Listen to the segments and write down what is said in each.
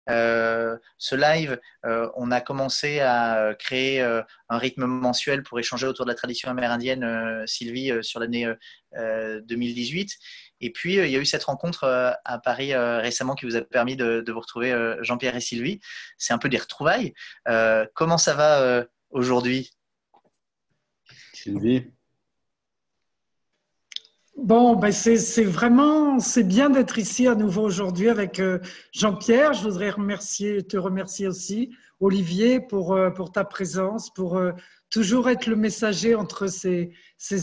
ce live, on a commencé à créer un rythme mensuel pour échanger autour de la tradition amérindienne, Sylvie, sur l'année 2018. Et puis, il y a eu cette rencontre à Paris récemment qui vous a permis de vous retrouver, Jean-Pierre et Sylvie. C'est un peu des retrouvailles. Comment ça va aujourd'hui? Sylvie? Bon, ben c'est bien d'être ici à nouveau aujourd'hui avec Jean-Pierre. Je voudrais te remercier aussi, Olivier, pour ta présence, pour toujours être le messager entre ces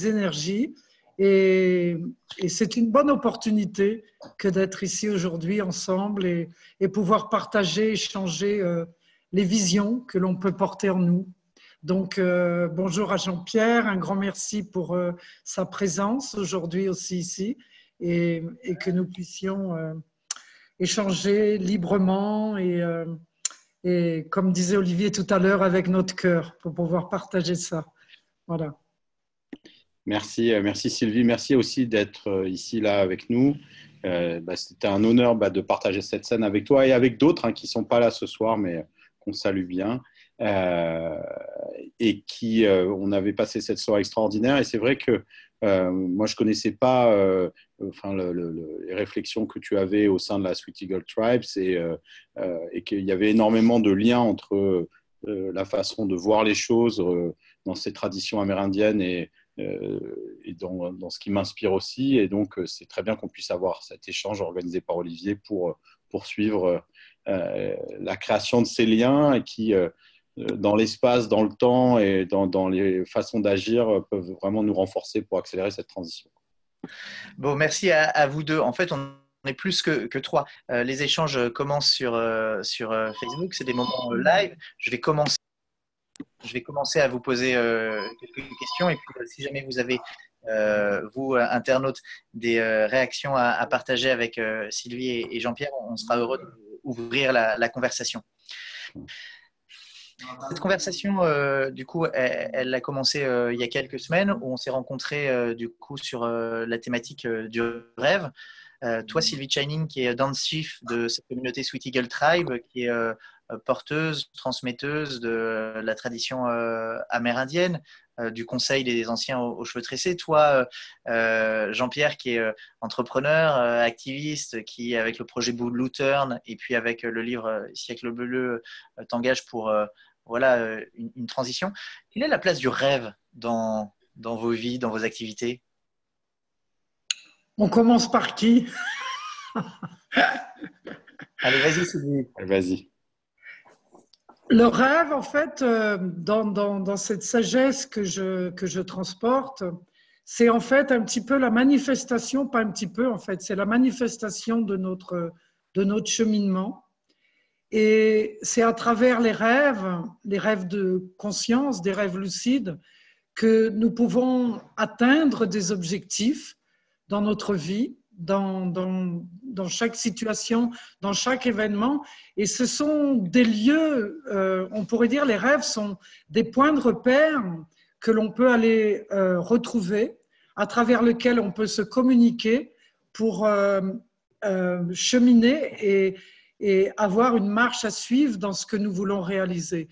énergies. Et, et c'est une bonne opportunité que d'être ici aujourd'hui ensemble et pouvoir partager, échanger les visions que l'on peut porter en nous. Donc, bonjour à Jean-Pierre, un grand merci pour sa présence aujourd'hui aussi ici et que nous puissions échanger librement et comme disait Olivier tout à l'heure, avec notre cœur pour pouvoir partager ça. Voilà. Merci Sylvie, merci aussi d'être ici là avec nous. C'était un honneur de partager cette scène avec toi et avec d'autres qui ne sont pas là ce soir, mais qu'on salue bien. Et qui on avait passé cette soirée extraordinaire et c'est vrai que moi je connaissais pas les réflexions que tu avais au sein de la Sweet Eagle Tribe et qu'il y avait énormément de liens entre la façon de voir les choses dans ces traditions amérindiennes et dans ce qui m'inspire aussi et donc c'est très bien qu'on puisse avoir cet échange organisé par Olivier pour poursuivre la création de ces liens et qui dans l'espace, dans le temps et dans les façons d'agir peuvent vraiment nous renforcer pour accélérer cette transition. Bon, merci à vous deux. En fait, on est plus que trois. Les échanges commencent sur Facebook. C'est des moments live. Je vais commencer à vous poser quelques questions. Et puis, si jamais vous avez, vous, internautes, des réactions à partager avec Sylvie et Jean-Pierre, on sera heureux d'ouvrir la conversation. Cette conversation, du coup, elle a commencé il y a quelques semaines où on s'est rencontrés du coup sur la thématique du rêve. Toi, Sylvie Chining, qui est dance chief de cette communauté Sweet Eagle Tribe, qui est porteuse, transmetteuse de la tradition amérindienne, du conseil des anciens aux cheveux tressés. Toi, Jean-Pierre, qui est entrepreneur, activiste, qui, avec le projet Blue Turn et puis avec le livre Siècle bleu, t'engage pour une transition. Quelle est la place du rêve dans vos vies, dans vos activités? On commence par qui? Allez, vas-y, Sylvie. Vas-y. Le rêve, en fait, dans cette sagesse que je transporte, c'est en fait un petit peu la manifestation, pas un petit peu en fait, c'est la manifestation de notre cheminement. Et c'est à travers les rêves de conscience, des rêves lucides, que nous pouvons atteindre des objectifs dans notre vie, dans chaque situation, dans chaque événement. Et ce sont des lieux, on pourrait dire, les rêves sont des points de repère que l'on peut aller retrouver, à travers lesquels on peut se communiquer pour cheminer et avoir une marche à suivre dans ce que nous voulons réaliser.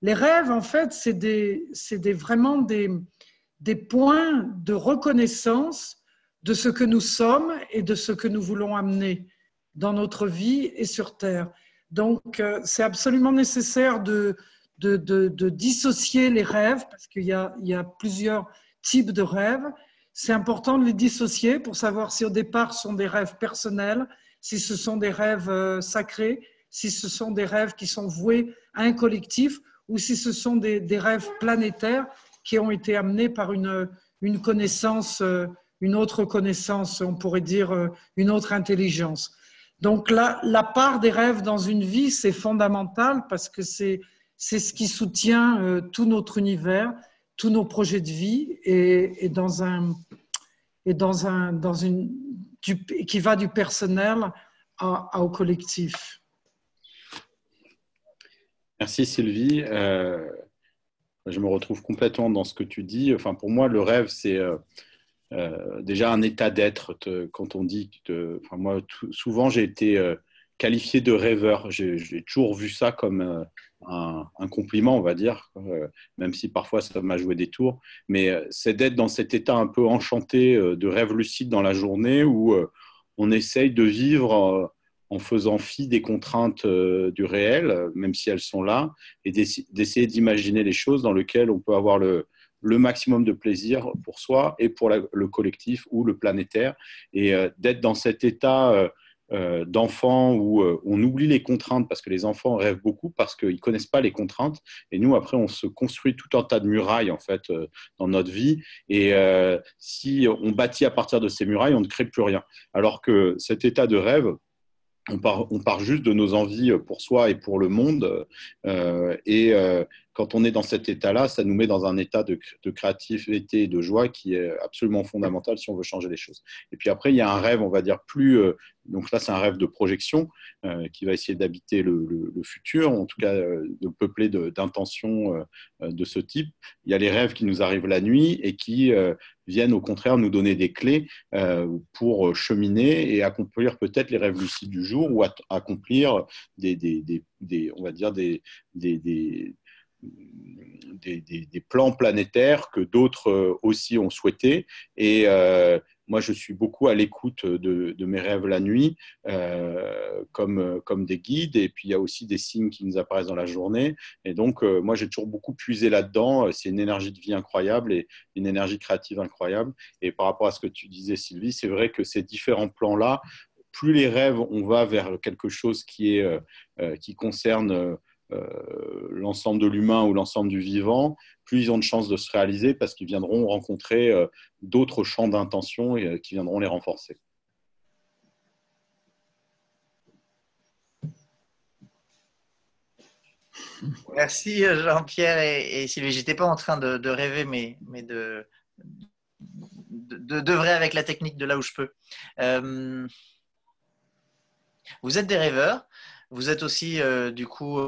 Les rêves, en fait, c'est vraiment des points de reconnaissance de ce que nous sommes et de ce que nous voulons amener dans notre vie et sur Terre. Donc, c'est absolument nécessaire de dissocier les rêves parce qu'il y a plusieurs types de rêves. C'est important de les dissocier pour savoir si au départ ce sont des rêves personnels, si ce sont des rêves sacrés, si ce sont des rêves qui sont voués à un collectif ou si ce sont des rêves planétaires qui ont été amenés par une connaissance, une autre connaissance, on pourrait dire une autre intelligence. Donc la part des rêves dans une vie, c'est fondamental parce que c'est ce qui soutient tout notre univers, tous nos projets de vie qui va du personnel au collectif. Merci Sylvie. Je me retrouve complètement dans ce que tu dis. Enfin, pour moi, le rêve, c'est déjà un état d'être. Quand on dit, moi, souvent, j'ai été qualifié de rêveur. J'ai toujours vu ça comme un compliment, on va dire, même si parfois ça m'a joué des tours. Mais c'est d'être dans cet état un peu enchanté de rêve lucide dans la journée où on essaye de vivre en faisant fi des contraintes du réel, même si elles sont là, et d'essayer d'imaginer les choses dans lesquelles on peut avoir le maximum de plaisir pour soi et pour le collectif ou le planétaire, et d'être dans cet état d'enfants où on oublie les contraintes parce que les enfants rêvent beaucoup parce qu'ils ne connaissent pas les contraintes, et nous après on se construit tout un tas de murailles en fait dans notre vie, et si on bâtit à partir de ces murailles on ne crée plus rien, alors que cet état de rêve, on part juste de nos envies pour soi et pour le monde. Et quand on est dans cet état-là, ça nous met dans un état de créativité et de joie qui est absolument fondamental si on veut changer les choses. Et puis après, il y a un rêve, on va dire, plus... donc là, c'est un rêve de projection qui va essayer d'habiter le futur, en tout cas de peupler d'intentions de ce type. Il y a les rêves qui nous arrivent la nuit et qui viennent au contraire nous donner des clés pour cheminer et accomplir peut-être les rêves lucides du jour, ou accomplir on va dire des plans planétaires que d'autres aussi ont souhaité. Et moi, je suis beaucoup à l'écoute de mes rêves la nuit, comme des guides. Et puis, il y a aussi des signes qui nous apparaissent dans la journée. Et donc, moi, j'ai toujours beaucoup puisé là-dedans. C'est une énergie de vie incroyable et une énergie créative incroyable. Et par rapport à ce que tu disais, Sylvie, c'est vrai que ces différents plans-là, plus les rêves, on va vers quelque chose qui concerne l'ensemble de l'humain ou l'ensemble du vivant, plus ils ont de chances de se réaliser parce qu'ils viendront rencontrer d'autres champs d'intention et qui viendront les renforcer. Merci Jean-Pierre et Sylvie. J'étais pas en train de rêver, mais d'œuvrer avec la technique de là où je peux. Vous êtes des rêveurs. Vous êtes aussi du coup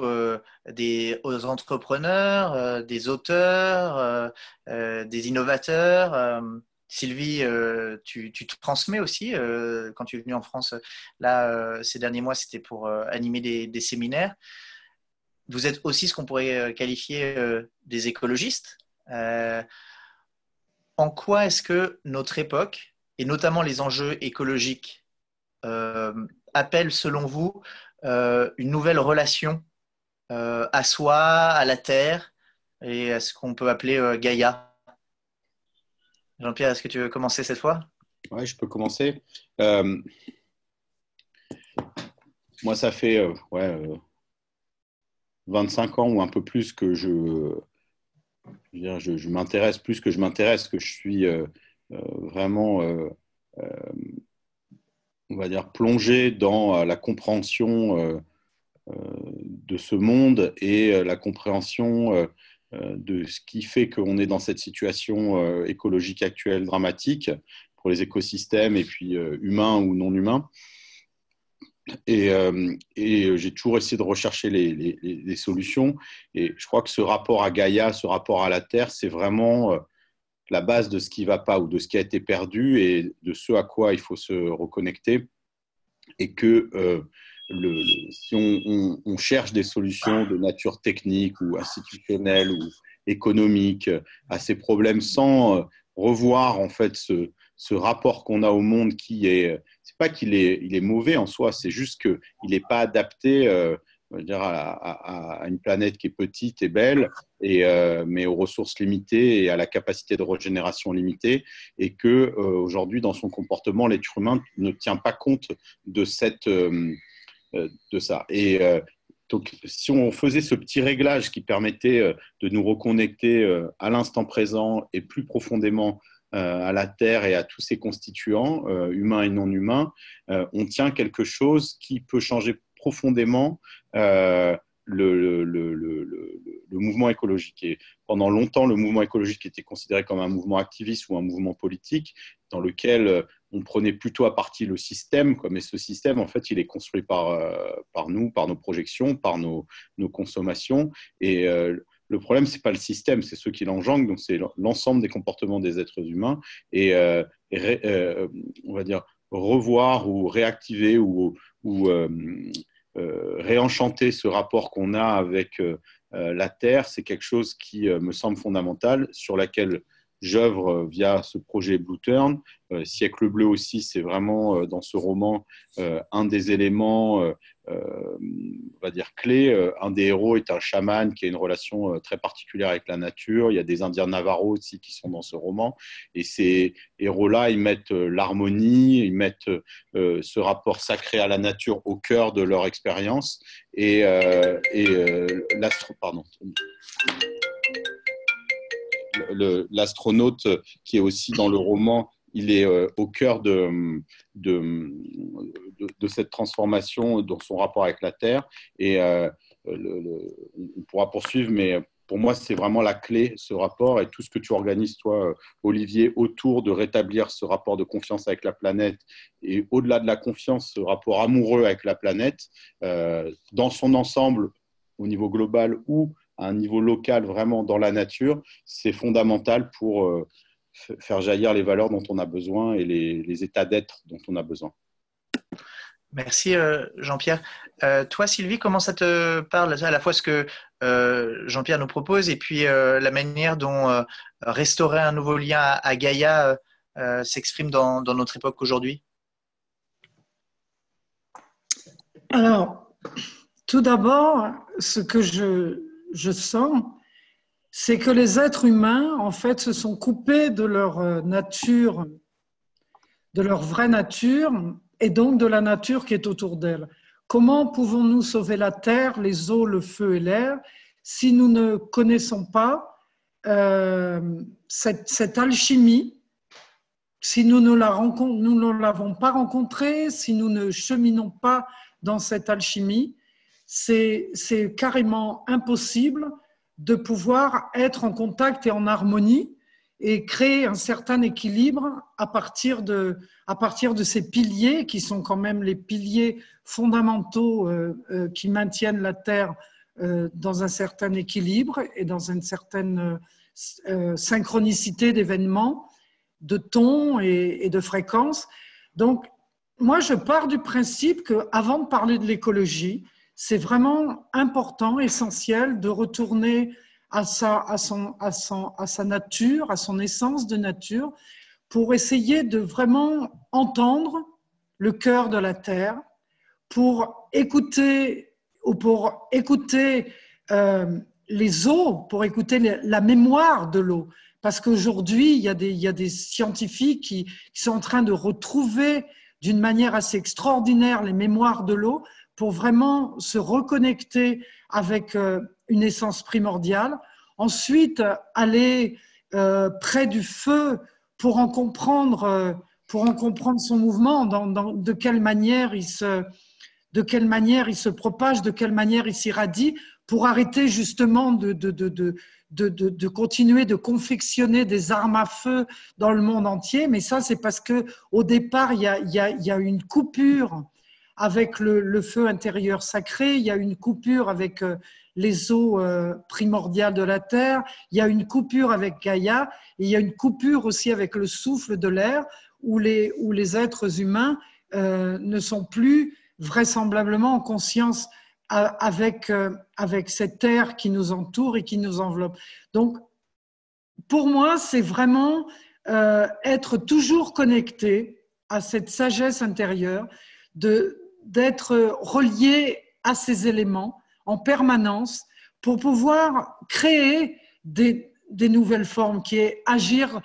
des entrepreneurs, des auteurs, des innovateurs. Sylvie, tu transmets aussi quand tu es venue en France. Là, ces derniers mois, c'était pour animer des séminaires. Vous êtes aussi ce qu'on pourrait qualifier des écologistes. En quoi est-ce que notre époque, et notamment les enjeux écologiques, appellent selon vous une nouvelle relation à soi, à la Terre et à ce qu'on peut appeler Gaïa? Jean-Pierre, est-ce que tu veux commencer cette fois? Oui, je peux commencer. Moi, ça fait 25 ans ou un peu plus que je m'intéresse plus que je m'intéresse, que je suis vraiment, on va dire, plongé dans la compréhension de ce monde et la compréhension de ce qui fait qu'on est dans cette situation écologique actuelle dramatique pour les écosystèmes et puis humains ou non humains. Et j'ai toujours essayé de rechercher les solutions. Et je crois que ce rapport à Gaïa, ce rapport à la Terre, c'est vraiment la base de ce qui ne va pas ou de ce qui a été perdu et de ce à quoi il faut se reconnecter. Et que si on cherche des solutions de nature technique ou institutionnelle ou économique à ces problèmes sans revoir en fait ce rapport qu'on a au monde qui est, c'est pas qu'il est, il est mauvais en soi, c'est juste qu'il n'est pas adapté on va dire à une planète qui est petite et belle, mais aux ressources limitées et à la capacité de régénération limitée, et que aujourd'hui dans son comportement, l'être humain ne tient pas compte de ça. Et donc, si on faisait ce petit réglage qui permettait de nous reconnecter à l'instant présent et plus profondément à la Terre et à tous ses constituants, humains et non humains, on tient quelque chose qui peut changer profondément le mouvement écologique. Et pendant longtemps, le mouvement écologique était considéré comme un mouvement activiste ou un mouvement politique dans lequel on prenait plutôt à partie le système, mais ce système, en fait, il est construit par nous, par nos projections, par nos consommations. Et le problème, ce n'est pas le système, c'est ceux qui l'engendrent, donc c'est l'ensemble des comportements des êtres humains. Et on va dire, revoir ou réactiver ou réenchanter ce rapport qu'on a avec la Terre, c'est quelque chose qui me semble fondamental, sur laquel j'œuvre via ce projet Blue Turn. Siècle bleu aussi, c'est vraiment dans ce roman un des éléments, on va dire, clés. Un des héros est un chaman qui a une relation très particulière avec la nature. Il y a des Indiens Navarro aussi qui sont dans ce roman. Et ces héros-là, ils mettent l'harmonie, ils mettent ce rapport sacré à la nature au cœur de leur expérience. L'astronaute qui est aussi dans le roman, il est au cœur de cette transformation dans son rapport avec la Terre. Et on pourra poursuivre, mais pour moi, c'est vraiment la clé, ce rapport, et tout ce que tu organises, toi, Olivier, autour de rétablir ce rapport de confiance avec la planète, et au-delà de la confiance, ce rapport amoureux avec la planète, dans son ensemble, au niveau global ou à un niveau local, vraiment dans la nature, c'est fondamental pour faire jaillir les valeurs dont on a besoin et les états d'être dont on a besoin. Merci Jean-Pierre. Toi Sylvie, comment ça te parle à la fois ce que Jean-Pierre nous propose et puis la manière dont restaurer un nouveau lien à Gaïa s'exprime dans notre époque aujourd'hui? Alors, tout d'abord, ce que je sens, c'est que les êtres humains, en fait, se sont coupés de leur nature, de leur vraie nature, et donc de la nature qui est autour d'elle. Comment pouvons-nous sauver la terre, les eaux, le feu et l'air si nous ne connaissons pas cette alchimie, si nous ne l'avons pas rencontrée, si nous ne cheminons pas dans cette alchimie? C'est carrément impossible de pouvoir être en contact et en harmonie et créer un certain équilibre à partir de ces piliers qui sont quand même les piliers fondamentaux qui maintiennent la Terre dans un certain équilibre et dans une certaine synchronicité d'événements, de tons et de fréquences. Donc, moi, je pars du principe qu'avant de parler de l'écologie, c'est vraiment important, essentiel de retourner à sa nature, à son essence de nature, pour essayer de vraiment entendre le cœur de la Terre, pour écouter les eaux, pour écouter la mémoire de l'eau. Parce qu'aujourd'hui, il y a des scientifiques qui sont en train de retrouver d'une manière assez extraordinaire les mémoires de l'eau, pour vraiment se reconnecter avec une essence primordiale. Ensuite, aller près du feu pour en comprendre son mouvement, de quelle manière il se propage, de quelle manière il s'irradie, pour arrêter justement de continuer de confectionner des armes à feu dans le monde entier. Mais ça, c'est parce qu'au départ, il y a une coupure avec le feu intérieur sacré, il y a une coupure avec les eaux primordiales de la Terre, il y a une coupure avec Gaïa, et il y a une coupure aussi avec le souffle de l'air, où les êtres humains ne sont plus vraisemblablement en conscience avec cette terre qui nous entoure et qui nous enveloppe. Donc, pour moi, c'est vraiment être toujours connecté à cette sagesse intérieure, d'être relié à ces éléments en permanence pour pouvoir créer des nouvelles formes, qui est agir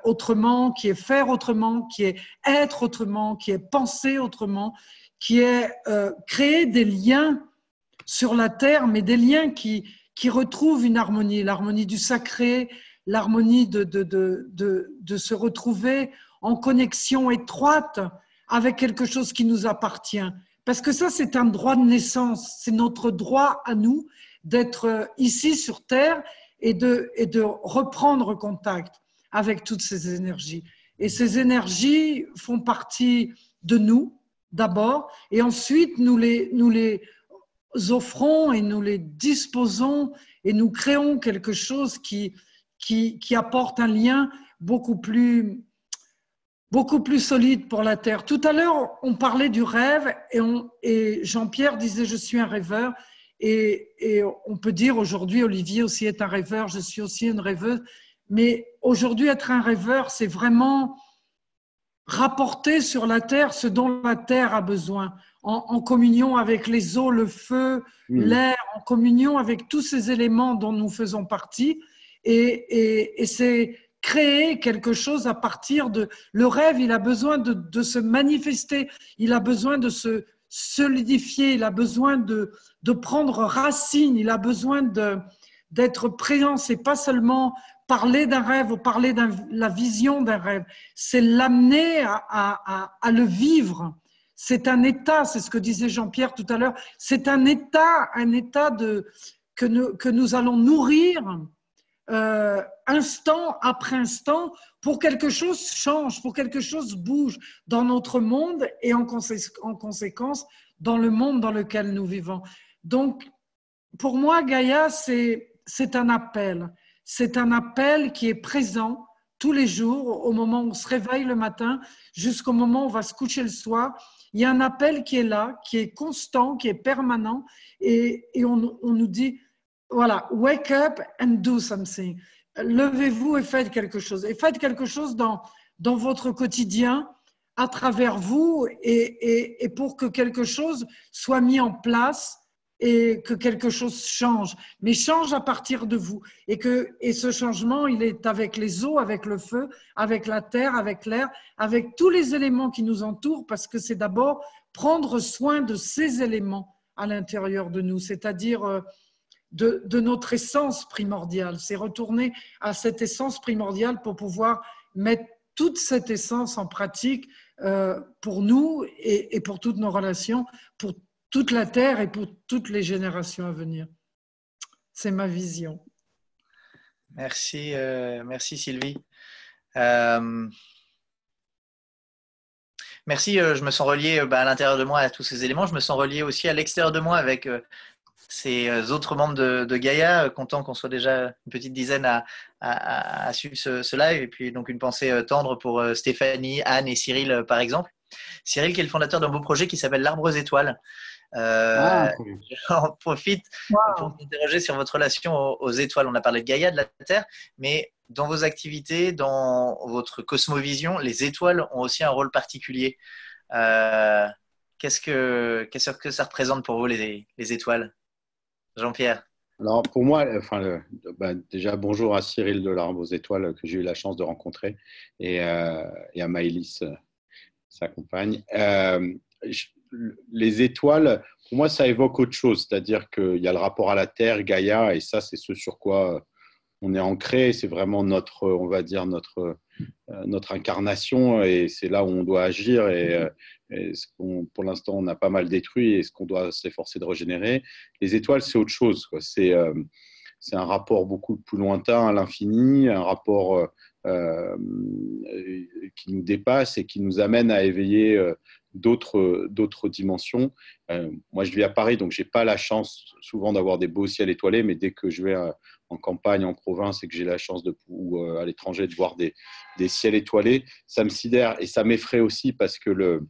autrement, qui est faire autrement, qui est être autrement, qui est penser autrement, qui est créer des liens sur la terre, mais des liens qui retrouvent une harmonie, l'harmonie du sacré, l'harmonie de se retrouver en connexion étroite avec quelque chose qui nous appartient. Parce que ça, c'est un droit de naissance, c'est notre droit à nous d'être ici sur Terre et de reprendre contact avec toutes ces énergies. Et ces énergies font partie de nous, d'abord, et ensuite nous les offrons et nous les disposons et nous créons quelque chose qui apporte un lien beaucoup plus beaucoup plus solide pour la Terre. Tout à l'heure, on parlait du rêve et Jean-Pierre disait « je suis un rêveur ». Et on peut dire aujourd'hui, Olivier aussi est un rêveur, je suis aussi une rêveuse. Mais aujourd'hui, être un rêveur, c'est vraiment rapporter sur la Terre ce dont la Terre a besoin, en communion avec les eaux, le feu, l'air, en communion avec tous ces éléments dont nous faisons partie. Et c'est créer quelque chose à partir de… Le rêve, il a besoin de se manifester, il a besoin de se solidifier, il a besoin de prendre racine, il a besoin d'être présent. C'est pas seulement parler d'un rêve ou parler de la vision d'un rêve, c'est l'amener à le vivre. C'est un état, c'est ce que disait Jean-Pierre tout à l'heure, c'est un état que nous allons nourrir instant après instant pour que quelque chose change, pour que quelque chose bouge dans notre monde et en conséquence dans le monde dans lequel nous vivons. Donc, pour moi, Gaïa, c'est un appel. C'est un appel qui est présent tous les jours, au moment où on se réveille le matin, jusqu'au moment où on va se coucher le soir. Il y a un appel qui est là, qui est constant, qui est permanent, et on nous dit, voilà, wake up and do something. Levez-vous et faites quelque chose. Et faites quelque chose dans votre quotidien, à travers vous, et pour que quelque chose soit mis en place et que quelque chose change, mais change à partir de vous. Et ce changement, il est avec les eaux, avec le feu, avec la terre, avec l'air, avec tous les éléments qui nous entourent, parce que c'est d'abord prendre soin de ces éléments à l'intérieur de nous, c'est-à-dire de notre essence primordiale. C'est retourner à cette essence primordiale pour pouvoir mettre toute cette essence en pratique pour nous et pour toutes nos relations, pour toute la Terre et pour toutes les générations à venir. C'est ma vision. Merci, merci Sylvie. Merci, je me sens relié à l'intérieur de moi à tous ces éléments. Je me sens relié aussi à l'extérieur de moi avec ces autres membres de Gaïa. Content qu'on soit déjà une petite dizaine à suivre ce live. Et puis donc une pensée tendre pour Stéphanie, Anne et Cyril par exemple. Cyril qui est le fondateur d'un beau projet qui s'appelle l'Arbre aux étoiles. J'en profite pour m'interroger sur votre relation aux étoiles. On a parlé de Gaïa, de la Terre, mais dans vos activités, dans votre cosmovision, les étoiles ont aussi un rôle particulier. Qu'est-ce que ça représente pour vous, les étoiles, Jean-Pierre? Alors pour moi, déjà bonjour à Cyril de l'Arbre aux étoiles que j'ai eu la chance de rencontrer et à Maëlys, sa compagne. Les étoiles, pour moi, ça évoque autre chose, c'est-à-dire qu'il y a le rapport à la Terre, Gaïa, et ça, c'est ce sur quoi on est ancré, c'est vraiment notre, on va dire, notre incarnation, et c'est là où on doit agir, et ce pour l'instant, on a pas mal détruit, et ce qu'on doit s'efforcer de régénérer. Les étoiles, c'est autre chose, quoi. C'est un rapport beaucoup plus lointain à l'infini, un rapport qui nous dépasse et qui nous amène à éveiller d'autres dimensions. Moi, je vis à Paris, donc je n'ai pas la chance souvent d'avoir des beaux ciels étoilés, mais dès que je vais en campagne, en province, et que j'ai la chance ou à l'étranger de voir des ciels étoilés, ça me sidère et ça m'effraie aussi parce que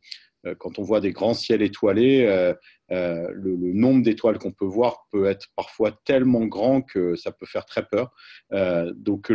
quand on voit des grands ciels étoilés, le nombre d'étoiles qu'on peut voir peut être parfois tellement grand que ça peut faire très peur. Donc,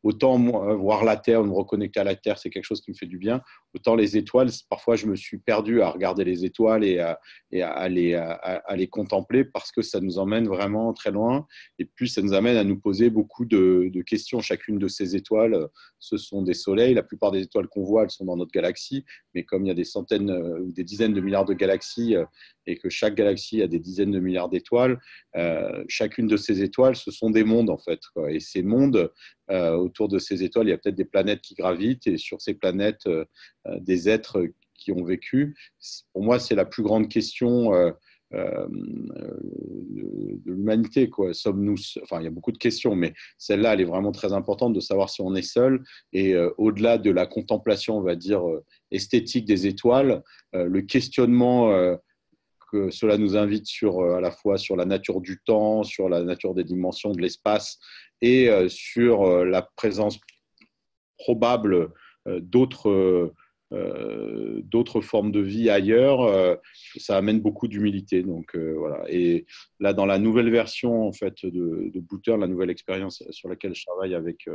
autant voir la Terre, me reconnecter à la Terre, c'est quelque chose qui me fait du bien. Autant les étoiles, parfois je me suis perdu à regarder les étoiles et à les contempler parce que ça nous emmène vraiment très loin. Et puis, ça nous amène à nous poser beaucoup de questions. Chacune de ces étoiles, ce sont des soleils. La plupart des étoiles qu'on voit, elles sont dans notre galaxie. Mais comme il y a des centaines ou des dizaines de milliards de galaxies et que chaque galaxie a des dizaines de milliards d'étoiles, chacune de ces étoiles, ce sont des mondes en fait, quoi. Et ces mondes, autour de ces étoiles, il y a peut-être des planètes qui gravitent et sur ces planètes, des êtres qui ont vécu. Pour moi, c'est la plus grande question de l'humanité, quoi. Sommes-nous, enfin, il y a beaucoup de questions, mais celle-là, elle est vraiment très importante de savoir si on est seul. Et au-delà de la contemplation, on va dire, esthétique des étoiles, le questionnement que cela nous invite à la fois sur la nature du temps, sur la nature des dimensions, de l'espace, et sur la présence probable de vie sur d'autres planètes. Je pense que d'autres formes de vie ailleurs, ça amène beaucoup d'humilité. Donc voilà. Et là, dans la nouvelle version en fait de Booter, la nouvelle expérience sur laquelle je travaille avec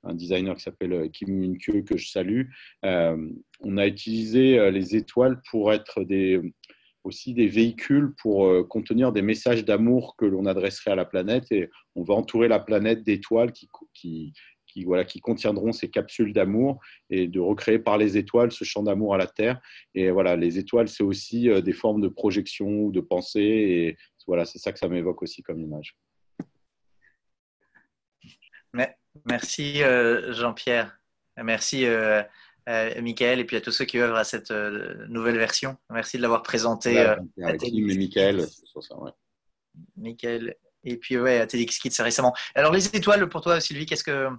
un designer qui s'appelle Kim Min-kyo, que je salue, on a utilisé les étoiles pour être aussi des véhicules pour contenir des messages d'amour que l'on adresserait à la planète, et on va entourer la planète d'étoiles qui contiendront ces capsules d'amour, et de recréer par les étoiles ce champ d'amour à la Terre. Et voilà, les étoiles, c'est aussi des formes de projection ou de pensée, et voilà, c'est ça que ça m'évoque aussi comme image. Merci Jean-Pierre. Merci Michael, et puis à tous ceux qui œuvrent à cette nouvelle version. Merci de l'avoir présenté à Kim et Michael, c'est ça, ouais. Michael, et puis à TEDx Kids récemment. Alors les étoiles, pour toi Sylvie, qu'est-ce que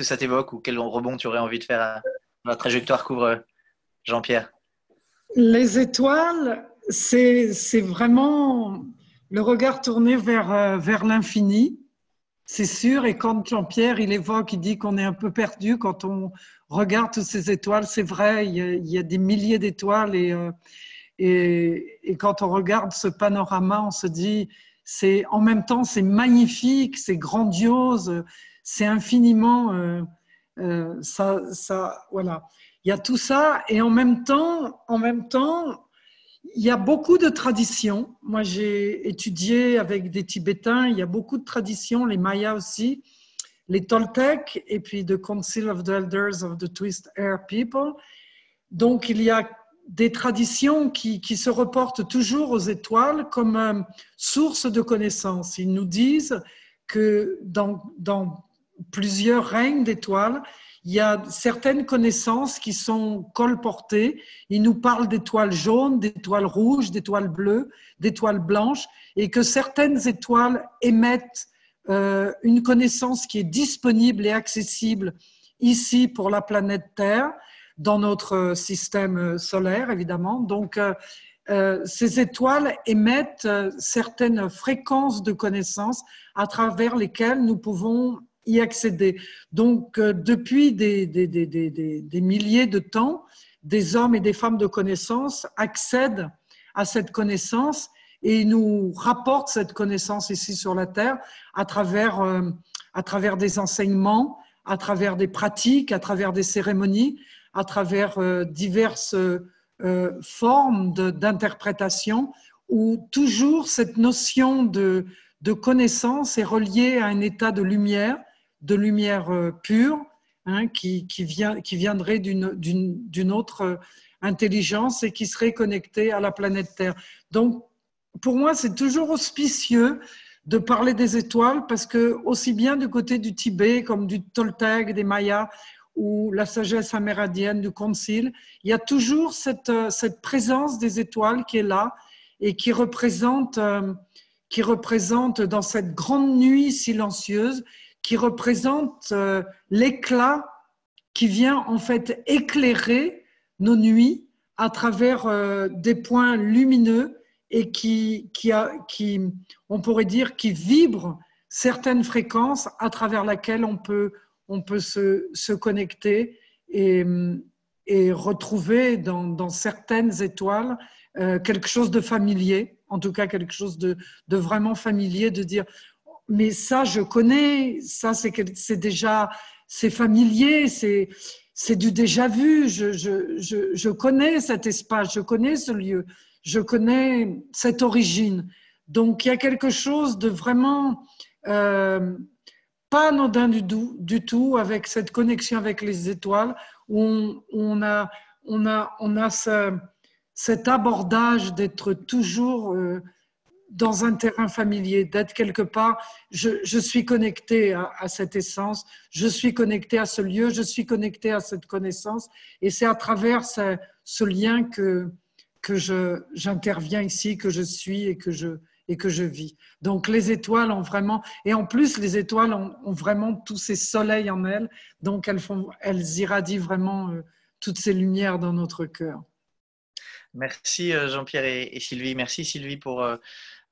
ça t'évoque, ou quel rebond tu aurais envie de faire dans la trajectoire couvre Jean-Pierre? Les étoiles, c'est vraiment le regard tourné vers l'infini, c'est sûr. Et quand Jean-Pierre, il dit qu'on est un peu perdu quand on regarde toutes ces étoiles, c'est vrai, il y a des milliers d'étoiles, et quand on regarde ce panorama, on se dit, en même temps, c'est magnifique, c'est grandiose, c'est infiniment, voilà. Il y a tout ça, et en même temps, il y a beaucoup de traditions. Moi, j'ai étudié avec des Tibétains, il y a beaucoup de traditions, les Mayas aussi, les Toltecs, et puis the Council of the Elders of the Twist Air People. Donc, il y a des traditions qui se reportent toujours aux étoiles comme source de connaissances. Ils nous disent que dans plusieurs règnes d'étoiles, il y a certaines connaissances qui sont colportées. Ils nous parlent d'étoiles jaunes, d'étoiles rouges, d'étoiles bleues, d'étoiles blanches, et que certaines étoiles émettent une connaissance qui est disponible et accessible ici pour la planète Terre, dans notre système solaire, évidemment. Donc, ces étoiles émettent certaines fréquences de connaissances à travers lesquelles nous pouvons y accéder. Donc, depuis des milliers de temps, des hommes et des femmes de connaissance accèdent à cette connaissance et nous rapportent cette connaissance ici sur la Terre à travers des enseignements, à travers des pratiques, à travers des cérémonies, à travers diverses formes d'interprétation, où toujours cette notion de connaissance est reliée à un état de lumière pure, hein, qui viendrait d'une autre intelligence et qui serait connectée à la planète Terre. Donc, pour moi, c'est toujours auspicieux de parler des étoiles, parce que aussi bien du côté du Tibet comme du Toltec, des Mayas, ou la sagesse amérindienne du Concile, il y a toujours cette présence des étoiles qui est là et qui représente dans cette grande nuit silencieuse, qui représente l'éclat qui vient en fait éclairer nos nuits à travers des points lumineux, et qui, on pourrait dire, qui vibre certaines fréquences à travers laquelle on peut se connecter et retrouver dans certaines étoiles quelque chose de familier, en tout cas quelque chose de vraiment familier, de dire mais ça je connais, ça c'est familier, c'est du déjà vu, je connais cet espace, je connais ce lieu, je connais cette origine. Donc il y a quelque chose de vraiment pas anodin du tout avec cette connexion avec les étoiles, où on a cet abordage d'être toujours dans un terrain familier, d'être quelque part, je suis connecté à cette essence, je suis connecté à ce lieu, je suis connecté à cette connaissance, et c'est à travers ce lien que j'interviens ici, que je suis et que je vis. Donc les étoiles ont vraiment, et en plus les étoiles ont vraiment tous ces soleils en elles, donc elles irradient vraiment toutes ces lumières dans notre cœur. Merci Jean-Pierre et Sylvie. Merci Sylvie pour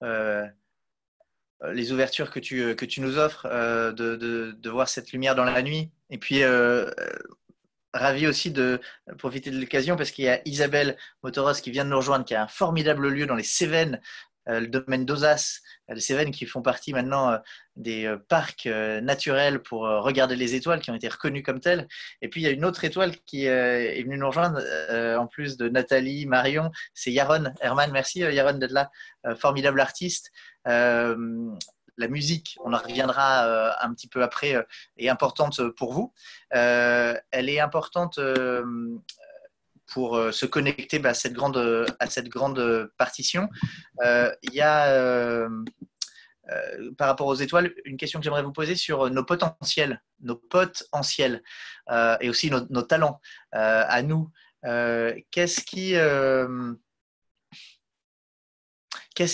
les ouvertures que tu nous offres, de voir cette lumière dans la nuit. Et puis ravi aussi de profiter de l'occasion parce qu'il y a Isabelle Motoros qui vient de nous rejoindre, qui a un formidable lieu dans les Cévennes, le domaine d'Ozas, les Cévennes qui font partie maintenant des parcs naturels pour regarder les étoiles qui ont été reconnus comme tels. Et puis il y a une autre étoile qui est venue nous rejoindre, en plus de Nathalie, Marion, c'est Yaron Herman. Merci Yaron d'être là, formidable artiste. La musique, on en reviendra un petit peu après, est importante pour vous. Elle est importante pour se connecter à cette grande partition. Il y a, par rapport aux étoiles, une question que j'aimerais vous poser sur nos potentiels, et aussi nos talents à nous. Qu'est-ce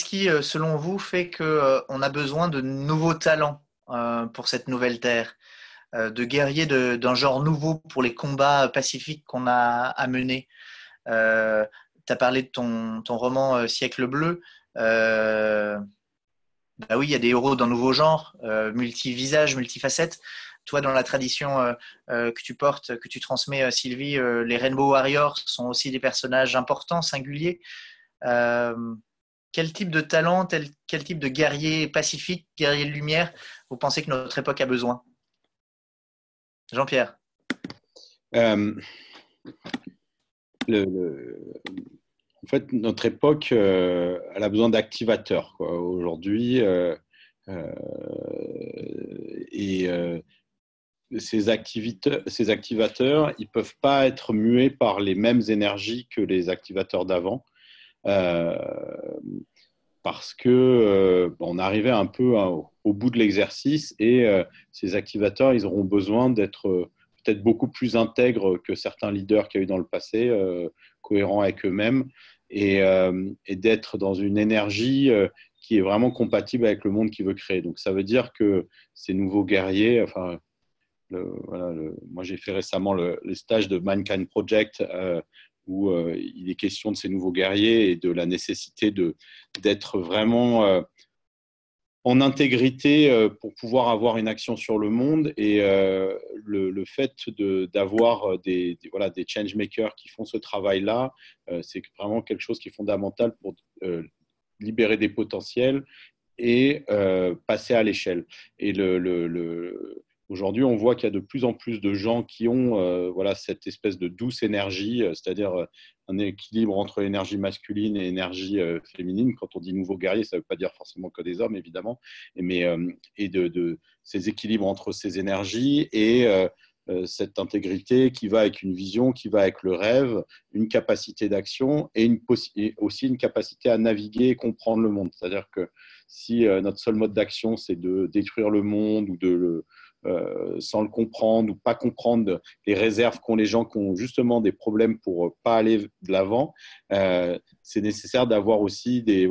qui, selon vous, fait qu'on a besoin de nouveaux talents pour cette nouvelle Terre, de guerriers d'un genre nouveau pour les combats pacifiques qu'on a à mener? Tu as parlé de ton roman Siècle bleu. Bah oui, il y a des héros d'un nouveau genre, multi-visages, multifacettes. Toi, dans la tradition que tu portes, que tu transmets, Sylvie, les Rainbow Warriors sont aussi des personnages importants, singuliers. Quel type de talent, quel type de guerrier pacifique, guerrier de lumière, vous pensez que notre époque a besoin? Jean-Pierre. En fait, notre époque, elle a besoin d'activateurs aujourd'hui. Ces activateurs, ils ne peuvent pas être mués par les mêmes énergies que les activateurs d'avant. Parce que on arrivait un peu au bout de l'exercice et ces activateurs, ils auront besoin d'être peut-être beaucoup plus intègres que certains leaders qu'il y a eu dans le passé, cohérents avec eux-mêmes et d'être dans une énergie qui est vraiment compatible avec le monde qu'ils veulent créer. Donc ça veut dire que ces nouveaux guerriers, enfin, moi j'ai fait récemment les stages de Mankind Project où il est question de ces nouveaux guerriers et de la nécessité d'être vraiment en intégrité pour pouvoir avoir une action sur le monde. Et le fait d'avoir des changemakers qui font ce travail-là, c'est vraiment quelque chose qui est fondamental pour libérer des potentiels et passer à l'échelle. Et aujourd'hui, on voit qu'il y a de plus en plus de gens qui ont cette espèce de douce énergie, c'est-à-dire un équilibre entre énergie masculine et énergie féminine. Quand on dit nouveau guerrier, ça ne veut pas dire forcément que des hommes, évidemment, et de ces équilibres entre ces énergies et cette intégrité qui va avec une vision, qui va avec le rêve, une capacité d'action et aussi une capacité à naviguer et comprendre le monde. C'est-à-dire que si notre seul mode d'action, c'est de détruire le monde ou sans le comprendre ou pas comprendre les réserves qu'ont les gens qui ont justement des problèmes pour pas aller de l'avant, c'est nécessaire d'avoir aussi des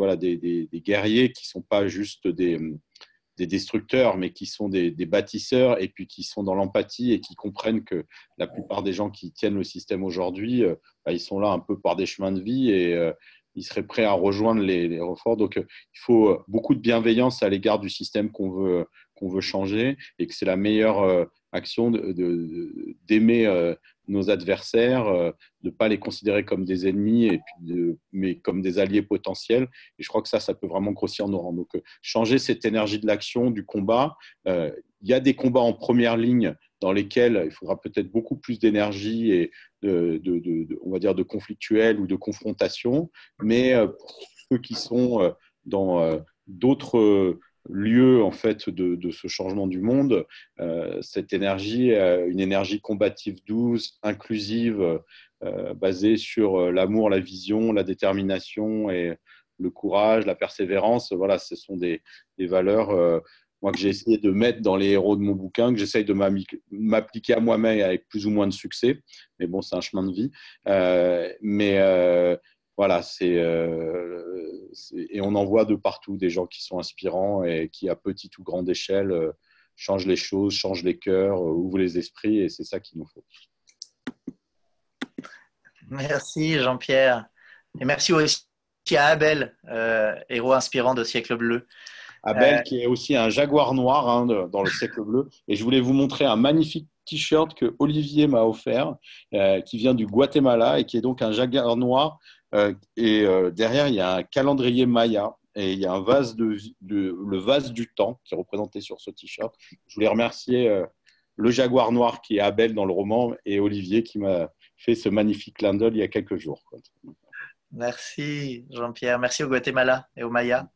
guerriers qui sont pas juste des destructeurs, mais qui sont des bâtisseurs et puis qui sont dans l'empathie et qui comprennent que la plupart des gens qui tiennent le système aujourd'hui, ils sont là un peu par des chemins de vie et ils seraient prêts à rejoindre les renforts. Donc, il faut beaucoup de bienveillance à l'égard du système qu'on veut changer et que c'est la meilleure action d'aimer nos adversaires, de ne pas les considérer comme des ennemis, mais comme des alliés potentiels. Et je crois que ça peut vraiment grossir nos rangs. Donc, changer cette énergie de l'action, du combat. Il y a des combats en première ligne dans lesquels il faudra peut-être beaucoup plus d'énergie et on va dire de conflictuel ou de confrontation. Mais pour ceux qui sont dans d'autres lieu en fait de ce changement du monde, cette énergie, une énergie combative douce, inclusive, basée sur l'amour, la vision, la détermination et le courage, la persévérance. Voilà, ce sont des valeurs moi que j'ai essayé de mettre dans les héros de mon bouquin, que j'essaye de m'appliquer à moi-même avec plus ou moins de succès. Mais bon, c'est un chemin de vie. Voilà, et on en voit de partout des gens qui sont inspirants et qui, à petite ou grande échelle, changent les choses, changent les cœurs, ouvrent les esprits, et c'est ça qu'il nous faut. Merci Jean-Pierre. Et merci aussi à Abel, héros inspirant de Siècle bleu. Abel, qui est aussi un jaguar noir dans le Siècle bleu. Et je voulais vous montrer un magnifique t-shirt que Olivier m'a offert, qui vient du Guatemala et qui est donc un jaguar noir. Derrière, il y a un calendrier Maya et il y a un vase le vase du temps qui est représenté sur ce t-shirt. Je voulais remercier le jaguar noir qui est Abel dans le roman et Olivier qui m'a fait ce magnifique clin d'œil il y a quelques jours. Merci Jean-Pierre, merci au Guatemala et au Maya.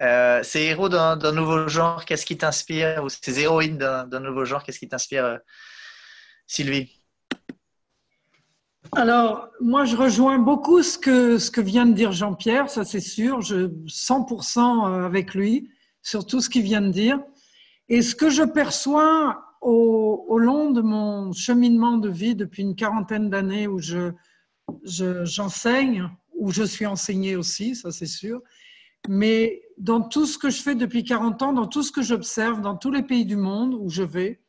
Ces héros d'un nouveau genre, qu'est-ce qui t'inspire? Ou ces héroïnes d'un nouveau genre, qu'est-ce qui t'inspire, Sylvie? Alors, moi, je rejoins beaucoup ce que vient de dire Jean-Pierre, ça c'est sûr, 100% avec lui sur tout ce qu'il vient de dire. Et ce que je perçois au long de mon cheminement de vie depuis une quarantaine d'années où j'enseigne, où je suis enseignée aussi, ça c'est sûr, mais dans tout ce que je fais depuis 40 ans, dans tout ce que j'observe, dans tous les pays du monde où je vais,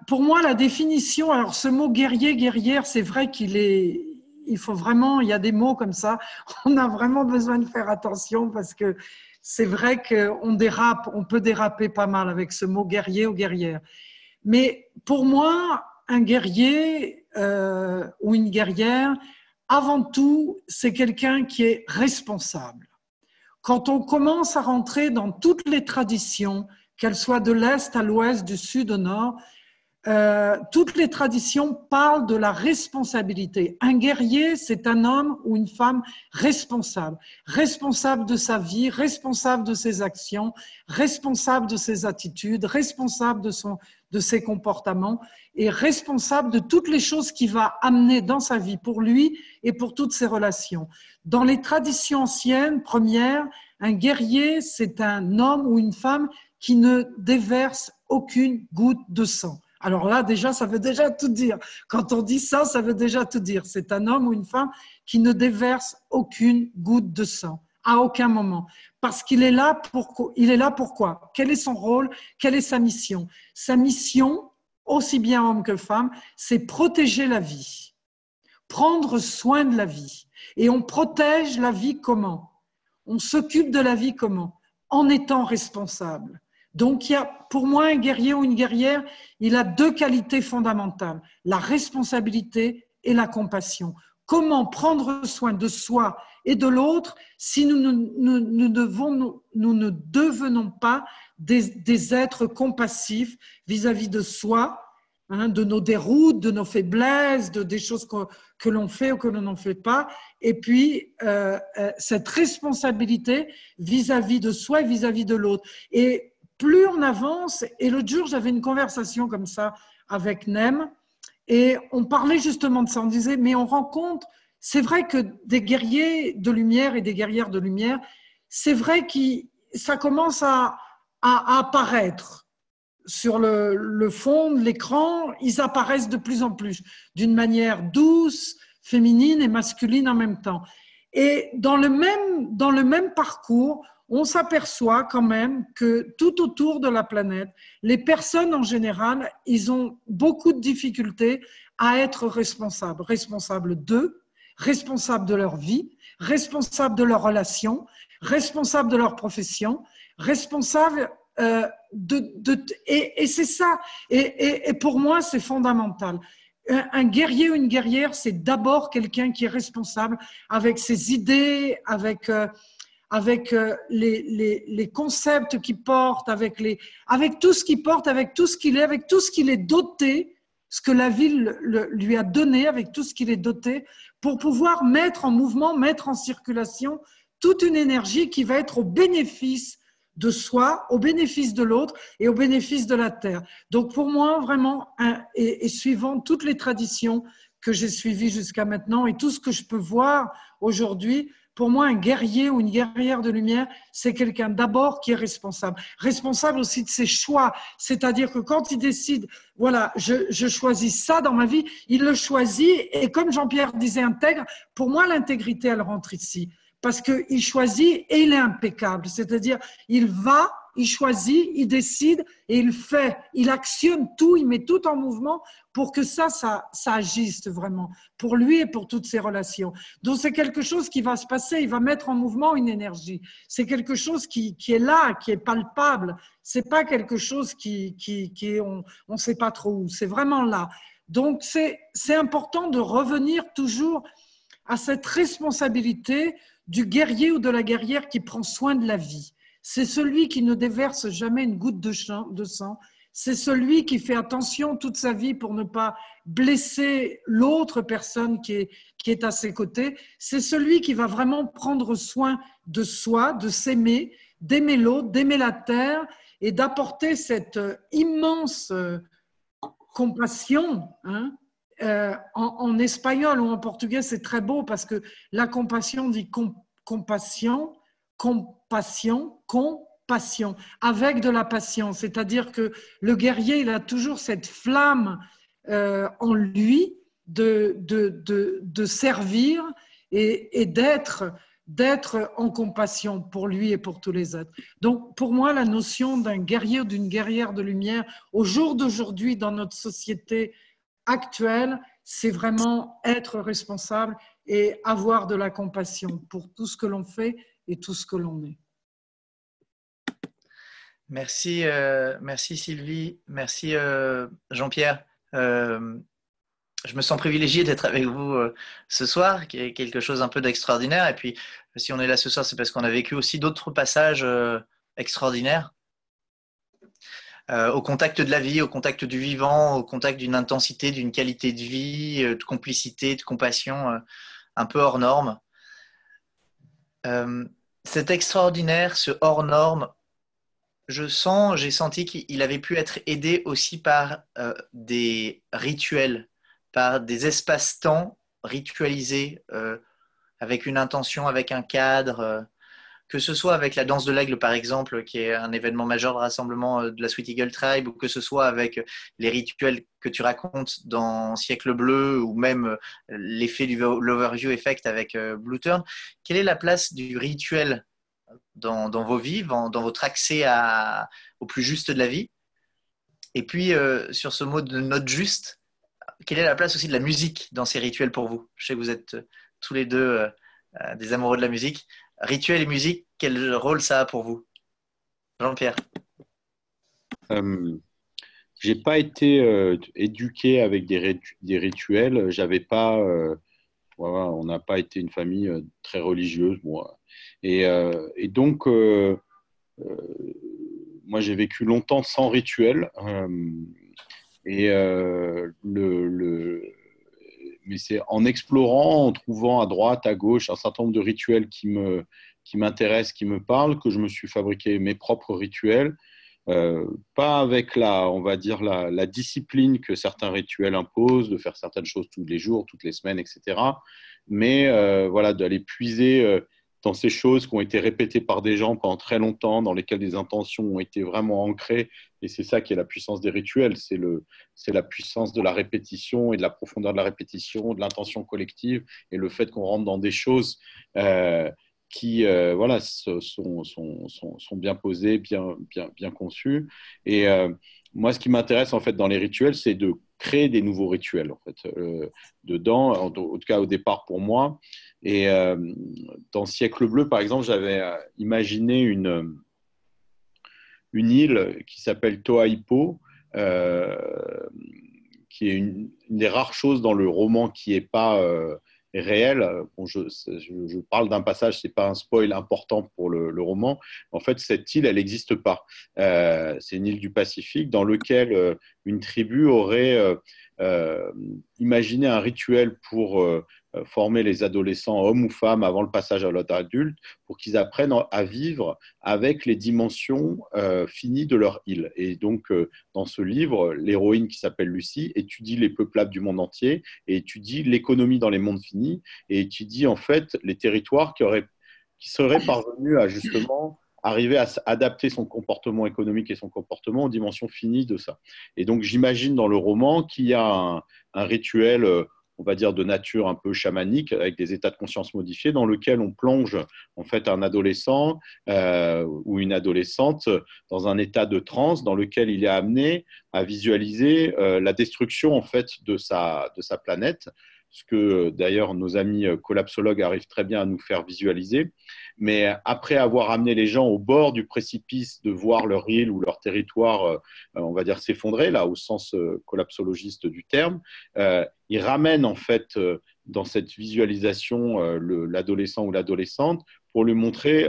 pour moi, la définition, alors ce mot guerrier, guerrière, c'est vrai il faut vraiment, il y a des mots comme ça, on a vraiment besoin de faire attention parce que c'est vrai qu'on dérape, on peut déraper pas mal avec ce mot guerrier ou guerrière. Mais pour moi, un guerrier ou une guerrière, avant tout, c'est quelqu'un qui est responsable. Quand on commence à rentrer dans toutes les traditions, qu'elles soient de l'Est à l'Ouest, du Sud au Nord, toutes les traditions parlent de la responsabilité. Un guerrier, c'est un homme ou une femme responsable. Responsable de sa vie, responsable de ses actions, responsable de ses attitudes, responsable de ses comportements et responsable de toutes les choses qu'il va amener dans sa vie pour lui et pour toutes ses relations. Dans les traditions anciennes, premières, un guerrier, c'est un homme ou une femme qui ne déverse aucune goutte de sang. Alors là, déjà, ça veut déjà tout dire. Quand on dit ça, ça veut déjà tout dire. C'est un homme ou une femme qui ne déverse aucune goutte de sang, à aucun moment. Parce qu'il est là pourquoi? Quel est son rôle? Quelle est sa mission? Sa mission, aussi bien homme que femme, c'est protéger la vie, prendre soin de la vie. Et on protège la vie comment? On s'occupe de la vie comment? En étant responsable. Donc, pour moi, un guerrier ou une guerrière, il a deux qualités fondamentales, la responsabilité et la compassion. Comment prendre soin de soi et de l'autre si nous ne devenons pas des êtres compassifs vis-à-vis de soi, de nos déroutes, de nos faiblesses, des choses que l'on fait ou que l'on n'en fait pas, et puis cette responsabilité vis-à-vis de soi et vis-à-vis de l'autre. Et plus on avance, et l'autre jour, j'avais une conversation comme ça avec Nem, et on parlait justement de ça, on disait, mais on rencontre, c'est vrai que des guerriers de lumière et des guerrières de lumière, c'est vrai que ça commence à apparaître sur le fond de l'écran, ils apparaissent de plus en plus, d'une manière douce, féminine et masculine en même temps. Et dans le même parcours, on s'aperçoit quand même que tout autour de la planète, les personnes en général, ils ont beaucoup de difficultés à être responsables. Responsables d'eux, responsables de leur vie, responsables de leurs relations, responsables de leur profession, responsables et c'est ça. Et pour moi, c'est fondamental. Un guerrier ou une guerrière, c'est d'abord quelqu'un qui est responsable avec ses idées, avec les concepts qu'il porte, avec tout ce qu'il porte, avec tout ce qu'il est, avec tout ce qu'il est doté, ce que la vie lui a donné, avec tout ce qu'il est doté, pour pouvoir mettre en mouvement, mettre en circulation toute une énergie qui va être au bénéfice de soi, au bénéfice de l'autre et au bénéfice de la terre. Donc pour moi, vraiment, et suivant toutes les traditions que j'ai suivies jusqu'à maintenant et tout ce que je peux voir aujourd'hui, pour moi, un guerrier ou une guerrière de lumière, c'est quelqu'un d'abord qui est responsable. Responsable aussi de ses choix. C'est-à-dire que quand il décide, voilà, je choisis ça dans ma vie, il le choisit. Et comme Jean-Pierre disait intègre, pour moi, l'intégrité, elle rentre ici. parce qu'il choisit et il est impeccable. C'est-à-dire, il va, il choisit, il décide et il fait. Il actionne tout, il met tout en mouvement pour que ça agisse vraiment, pour lui et pour toutes ses relations. Donc, c'est quelque chose qui va se passer, il va mettre en mouvement une énergie. C'est quelque chose qui est là, qui est palpable. C'est pas quelque chose on ne sait pas trop où. C'est vraiment là. Donc, c'est important de revenir toujours à cette responsabilité du guerrier ou de la guerrière qui prend soin de la vie. C'est celui qui ne déverse jamais une goutte de sang. C'est celui qui fait attention toute sa vie pour ne pas blesser l'autre personne qui est à ses côtés. C'est celui qui va vraiment prendre soin de soi, de s'aimer, d'aimer l'autre, d'aimer la terre et d'apporter cette immense compassion. En espagnol ou en portugais, c'est très beau parce que la compassion dit compassion, avec de la patience. C'est-à-dire que le guerrier, il a toujours cette flamme en lui de servir et d'être en compassion pour lui et pour tous les autres. Donc, pour moi, la notion d'un guerrier ou d'une guerrière de lumière, au jour d'aujourd'hui, dans notre société actuelle, c'est vraiment être responsable et avoir de la compassion pour tout ce que l'on fait et tout ce que l'on est. Merci, merci Sylvie, merci Jean-Pierre. Je me sens privilégié d'être avec vous ce soir, qui est quelque chose un peu d'extraordinaire. Et puis, si on est là ce soir, c'est parce qu'on a vécu aussi d'autres passages extraordinaires. Au contact de la vie, au contact du vivant, au contact d'une intensité, d'une qualité de vie, de complicité, de compassion un peu hors norme. Cet extraordinaire, ce hors norme, j'ai senti qu'il avait pu être aidé aussi par des rituels, par des espaces-temps ritualisés, avec une intention, avec un cadre, que ce soit avec la danse de l'aigle, par exemple, qui est un événement majeur de rassemblement de la Sweet Eagle Tribe, ou que ce soit avec les rituels que tu racontes dans Siècle Bleu, ou même l'effet du l'Overview Effect avec Blue Turn. Quelle est la place du rituel dans vos vies, dans votre accès au plus juste de la vie? Et puis, sur ce mot de note juste, quelle est la place aussi de la musique dans ces rituels pour vous? Je sais que vous êtes tous les deux des amoureux de la musique. Rituel et musique, quel rôle ça a pour vous? Jean-Pierre. J'ai pas été éduqué avec des rituels. J'avais pas, voilà, on n'a pas été une famille très religieuse, moi. Et donc, moi, j'ai vécu longtemps sans rituel. Mais c'est en explorant, en trouvant à droite, à gauche, un certain nombre de rituels qui m'intéressent, qui me parlent, que je me suis fabriqué mes propres rituels. Pas avec on va dire la discipline que certains rituels imposent, de faire certaines choses tous les jours, toutes les semaines, etc. Mais voilà, d'aller puiser dans ces choses qui ont été répétées par des gens pendant très longtemps, dans lesquelles des intentions ont été vraiment ancrées. Et c'est ça qui est la puissance des rituels, c'est la puissance de la répétition et de la profondeur de la répétition, de l'intention collective et le fait qu'on rentre dans des choses qui voilà, sont bien posées, bien conçues. Et moi, ce qui m'intéresse en fait dans les rituels, c'est de créer des nouveaux rituels en fait, dedans, en tout cas au départ pour moi. Et dans Siècle Bleu, par exemple, j'avais imaginé une île qui s'appelle Toaipo, qui est une des rares choses dans le roman qui n'est pas réel. Bon, je parle d'un passage, ce n'est pas un spoil important pour le roman. En fait, cette île, elle n'existe pas. C'est une île du Pacifique dans laquelle une tribu aurait imaginé un rituel pour former les adolescents, hommes ou femmes, avant le passage à l'âge adulte, pour qu'ils apprennent à vivre avec les dimensions finies de leur île. Et donc, dans ce livre, l'héroïne qui s'appelle Lucie étudie les peuplades du monde entier et étudie l'économie dans les mondes finis et étudie en fait les territoires qui seraient parvenus à justement arriver à adapter son comportement économique et son comportement aux dimensions finies de ça. Et donc, j'imagine dans le roman qu'il y a un rituel on va dire, de nature un peu chamanique, avec des états de conscience modifiés, dans lequel on plonge en fait un adolescent ou une adolescente dans un état de transe dans lequel il est amené à visualiser la destruction en fait de sa planète, ce que d'ailleurs nos amis collapsologues arrivent très bien à nous faire visualiser. Mais après avoir amené les gens au bord du précipice de voir leur île ou leur territoire, on va dire, s'effondrer, là, au sens collapsologiste du terme, ils ramènent en fait dans cette visualisation l'adolescent ou l'adolescente pour lui montrer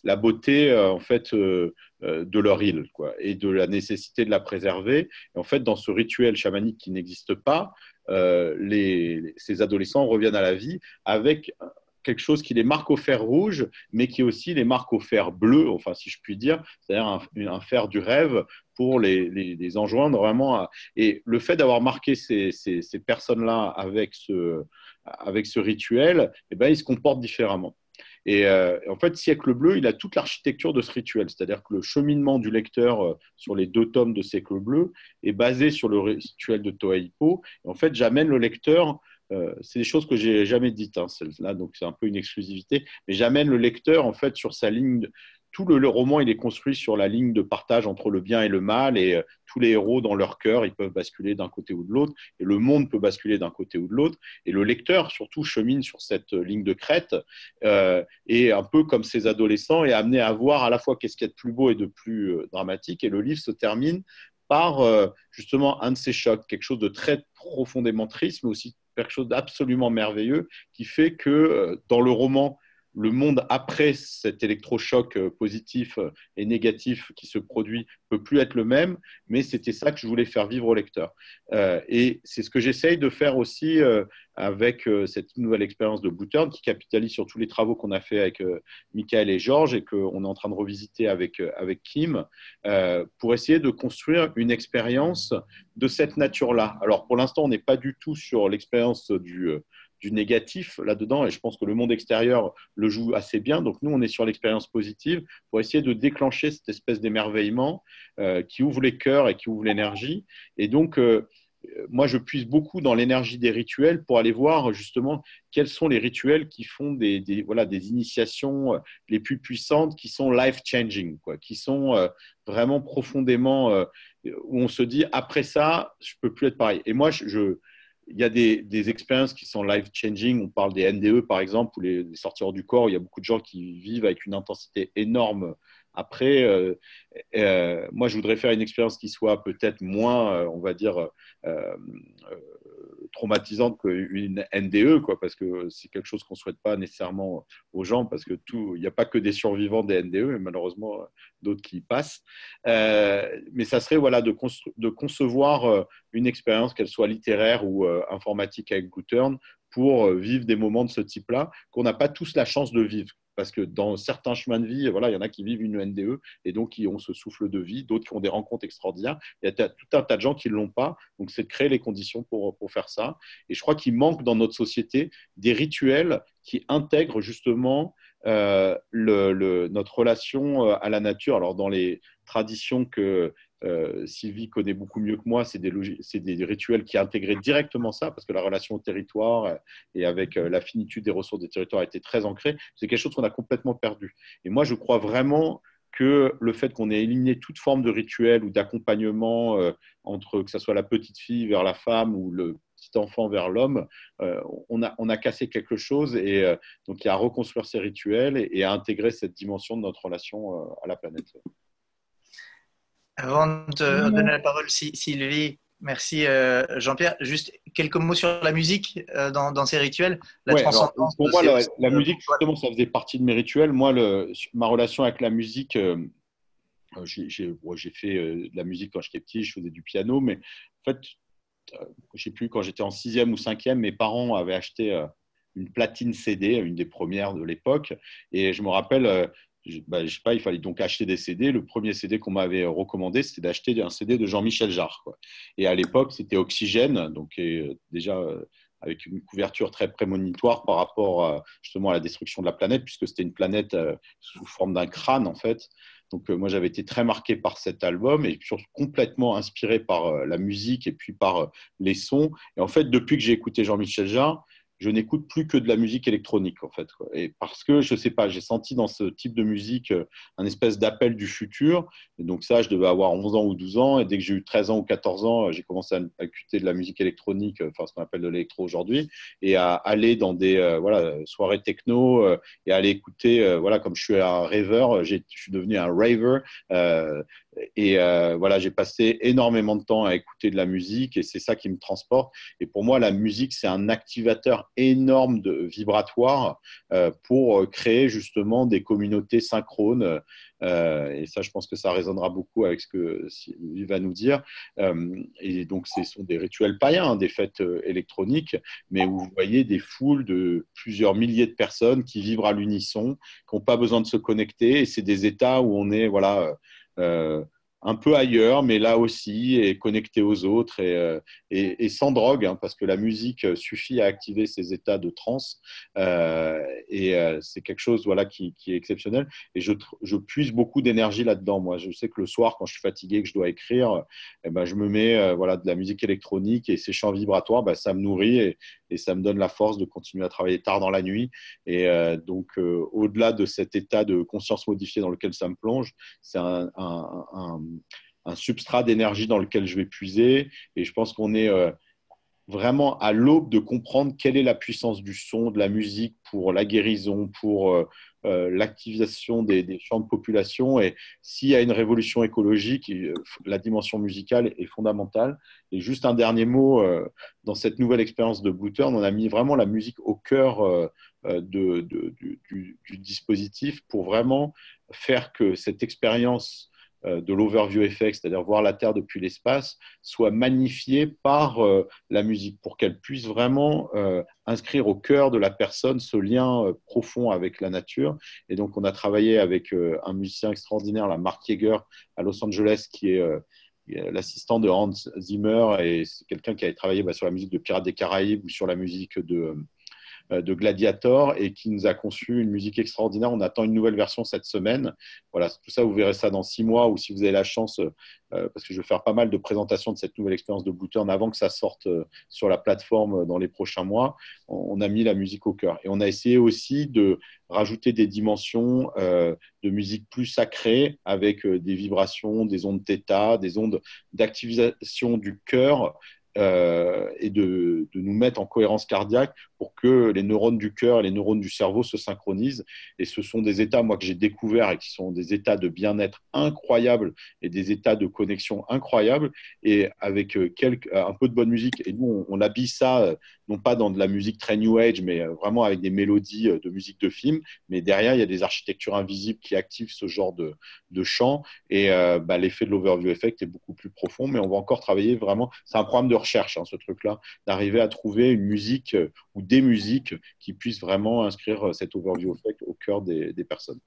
la beauté en fait de leur île, quoi, et de la nécessité de la préserver. Et en fait, dans ce rituel chamanique qui n'existe pas, ces adolescents reviennent à la vie avec quelque chose qui les marque au fer rouge, mais qui aussi les marque au fer bleu, enfin, si je puis dire, c'est-à-dire un fer du rêve pour les enjoindre vraiment. Et le fait d'avoir marqué ces personnes-là avec ce rituel, eh ben, ils se comportent différemment. Et en fait, Siècle bleu, il a toute l'architecture de ce rituel, c'est-à-dire que le cheminement du lecteur sur les 2 tomes de Siècle bleu est basé sur le rituel de Toa Hippo. Et en fait, j'amène le lecteur, c'est des choses que j'ai jamais dites, hein, celles-là, donc c'est un peu une exclusivité, mais j'amène le lecteur en fait sur sa ligne. Tout le roman, il est construit sur la ligne de partage entre le bien et le mal, et tous les héros, dans leur cœur, ils peuvent basculer d'un côté ou de l'autre, et le monde peut basculer d'un côté ou de l'autre, et le lecteur, surtout, chemine sur cette ligne de crête, et un peu comme ces adolescents, est amené à voir à la fois qu'est-ce qu'il y a de plus beau et de plus dramatique, et le livre se termine par justement un de ces chocs, quelque chose de très profondément triste, mais aussi quelque chose d'absolument merveilleux, qui fait que dans le roman, le monde après cet électrochoc positif et négatif qui se produit ne peut plus être le même, mais c'était ça que je voulais faire vivre au lecteur. Et c'est ce que j'essaye de faire aussi avec cette nouvelle expérience de Blue Turn, qui capitalise sur tous les travaux qu'on a fait avec Michael et Georges, et qu'on est en train de revisiter avec Kim, pour essayer de construire une expérience de cette nature-là. Alors pour l'instant, on n'est pas du tout sur l'expérience du négatif là-dedans, et je pense que le monde extérieur le joue assez bien. Donc nous, on est sur l'expérience positive pour essayer de déclencher cette espèce d'émerveillement qui ouvre les cœurs et qui ouvre l'énergie. Et donc, moi, je puise beaucoup dans l'énergie des rituels pour aller voir justement quels sont les rituels qui font des initiations les plus puissantes, qui sont life-changing, quoi, qui sont vraiment profondément, où on se dit, après ça, je ne peux plus être pareil. Et moi, il y a des expériences qui sont life-changing. On parle des NDE, par exemple, ou les sorties hors du corps. Il y a beaucoup de gens qui vivent avec une intensité énorme. Après, moi, je voudrais faire une expérience qui soit peut-être moins, on va dire, traumatisante qu'une NDE, quoi, parce que c'est quelque chose qu'on ne souhaite pas nécessairement aux gens, parce que il n'y a pas que des survivants des NDE, et malheureusement d'autres qui y passent. Mais ça serait voilà, de concevoir une expérience, qu'elle soit littéraire ou informatique avec Blue Turn, pour vivre des moments de ce type-là, qu'on n'a pas tous la chance de vivre. Parce que dans certains chemins de vie, voilà, il y en a qui vivent une NDE et donc qui ont ce souffle de vie, d'autres qui ont des rencontres extraordinaires. Il y a tout un tas de gens qui ne l'ont pas. Donc, c'est de créer les conditions pour faire ça. Et je crois qu'il manque dans notre société des rituels qui intègrent justement notre relation à la nature. Alors, dans les traditions que Sylvie connaît beaucoup mieux que moi, c'est des rituels qui intégraient directement ça, parce que la relation au territoire et avec la finitude des ressources des territoires a été très ancrée. C'est quelque chose qu'on a complètement perdu. Et moi, je crois vraiment que le fait qu'on ait éliminé toute forme de rituel ou d'accompagnement entre, que ce soit la petite fille vers la femme ou le petit enfant vers l'homme, on a cassé quelque chose, et donc il y a à reconstruire ces rituels et à intégrer cette dimension de notre relation à la planète. Avant de donner la parole, Sylvie, merci Jean-Pierre. Juste quelques mots sur la musique dans ces rituels, la transcendance. Alors, pour moi, la musique, justement, ça faisait partie de mes rituels. Moi, ma relation avec la musique, j'ai fait de la musique quand j'étais petit, je faisais du piano, mais en fait, je ne sais plus, quand j'étais en 6e ou 5e, mes parents avaient acheté une platine CD, une des premières de l'époque, et je me rappelle… je sais pas, il fallait donc acheter des CD. Le premier CD qu'on m'avait recommandé, c'était d'acheter un CD de Jean-Michel Jarre, quoi. Et à l'époque, c'était Oxygène, donc déjà avec une couverture très prémonitoire par rapport justement à la destruction de la planète, puisque c'était une planète sous forme d'un crâne, en fait. Donc, moi, j'avais été très marqué par cet album et surtout complètement inspiré par la musique et puis par les sons. Et en fait, depuis que j'ai écouté Jean-Michel Jarre, je n'écoute plus que de la musique électronique, en fait, quoi. Et parce que, je sais pas, j'ai senti dans ce type de musique un espèce d'appel du futur. Et donc ça, je devais avoir 11 ans ou 12 ans. Et dès que j'ai eu 13 ans ou 14 ans, j'ai commencé à écouter de la musique électronique, enfin ce qu'on appelle de l'électro aujourd'hui, et à aller dans des voilà, soirées techno et à aller écouter, voilà, comme je suis un rêveur, je suis devenu un raver. Et voilà, j'ai passé énormément de temps à écouter de la musique et c'est ça qui me transporte. Et pour moi, la musique, c'est un activateur énorme de vibratoire pour créer justement des communautés synchrones. Et ça, je pense que ça résonnera beaucoup avec ce que Sylvie va nous dire. Et donc, ce sont des rituels païens, hein, des fêtes électroniques, mais où vous voyez des foules de plusieurs milliers de personnes qui vibrent à l'unisson, qui n'ont pas besoin de se connecter. Et c'est des états où on est, voilà, un peu ailleurs, mais là aussi, et connecté aux autres et sans drogue, hein, parce que la musique suffit à activer ces états de transe. C'est quelque chose, voilà, qui est exceptionnel. Et je puise beaucoup d'énergie là-dedans. Moi, je sais que le soir, quand je suis fatigué, que je dois écrire, eh ben, je me mets voilà, de la musique électronique et ces chants vibratoires, ben, ça me nourrit et ça me donne la force de continuer à travailler tard dans la nuit. Et donc, au-delà de cet état de conscience modifiée dans lequel ça me plonge, c'est un substrat d'énergie dans lequel je vais puiser. Et je pense qu'on est vraiment à l'aube de comprendre quelle est la puissance du son, de la musique pour la guérison, pour l'activation des champs de population. Et s'il y a une révolution écologique, la dimension musicale est fondamentale. Et juste un dernier mot, dans cette nouvelle expérience de Blue Turn, on a mis vraiment la musique au cœur du dispositif pour vraiment faire que cette expérience de l'overview effect, c'est-à-dire voir la Terre depuis l'espace, soit magnifiée par la musique pour qu'elle puisse vraiment inscrire au cœur de la personne ce lien profond avec la nature. Et donc, on a travaillé avec un musicien extraordinaire, la Mark Yeager, à Los Angeles, qui est l'assistant de Hans Zimmer, et c'est quelqu'un qui a travaillé sur la musique de Pirates des Caraïbes ou sur la musique de Gladiator et qui nous a conçu une musique extraordinaire. On attend une nouvelle version cette semaine. Voilà, tout ça, vous verrez ça dans 6 mois ou si vous avez la chance, parce que je vais faire pas mal de présentations de cette nouvelle expérience de Blue Turn avant que ça sorte sur la plateforme dans les prochains mois. On a mis la musique au cœur. Et on a essayé aussi de rajouter des dimensions de musique plus sacrée avec des vibrations, des ondes θ, des ondes d'activation du cœur et de nous mettre en cohérence cardiaque pour que les neurones du cœur et les neurones du cerveau se synchronisent. Et ce sont des états, moi, que j'ai découverts et qui sont des états de bien-être incroyables et des états de connexion incroyables. Et avec un peu de bonne musique, et nous, on habille ça, non pas dans de la musique très New Age, mais vraiment avec des mélodies de musique de film. Mais derrière, il y a des architectures invisibles qui activent ce genre de chant. Et l'effet de l'overview effect est beaucoup plus profond. Mais on va encore travailler vraiment. C'est un programme de recherche, hein, ce truc-là, d'arriver à trouver une musique ou des musiques qui puissent vraiment inscrire cet overview effect au cœur des personnes.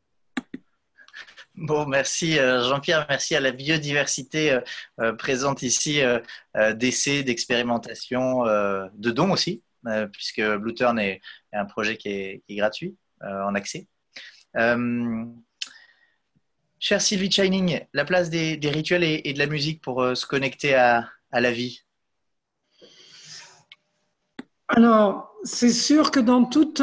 Bon, merci Jean-Pierre, merci à la biodiversité présente ici, d'essais, d'expérimentation, de dons aussi, puisque Blue Turn est un projet qui est gratuit, en accès. Chère Sylvie Chining, la place des rituels et de la musique pour se connecter à la vie. Alors, c'est sûr que dans toutes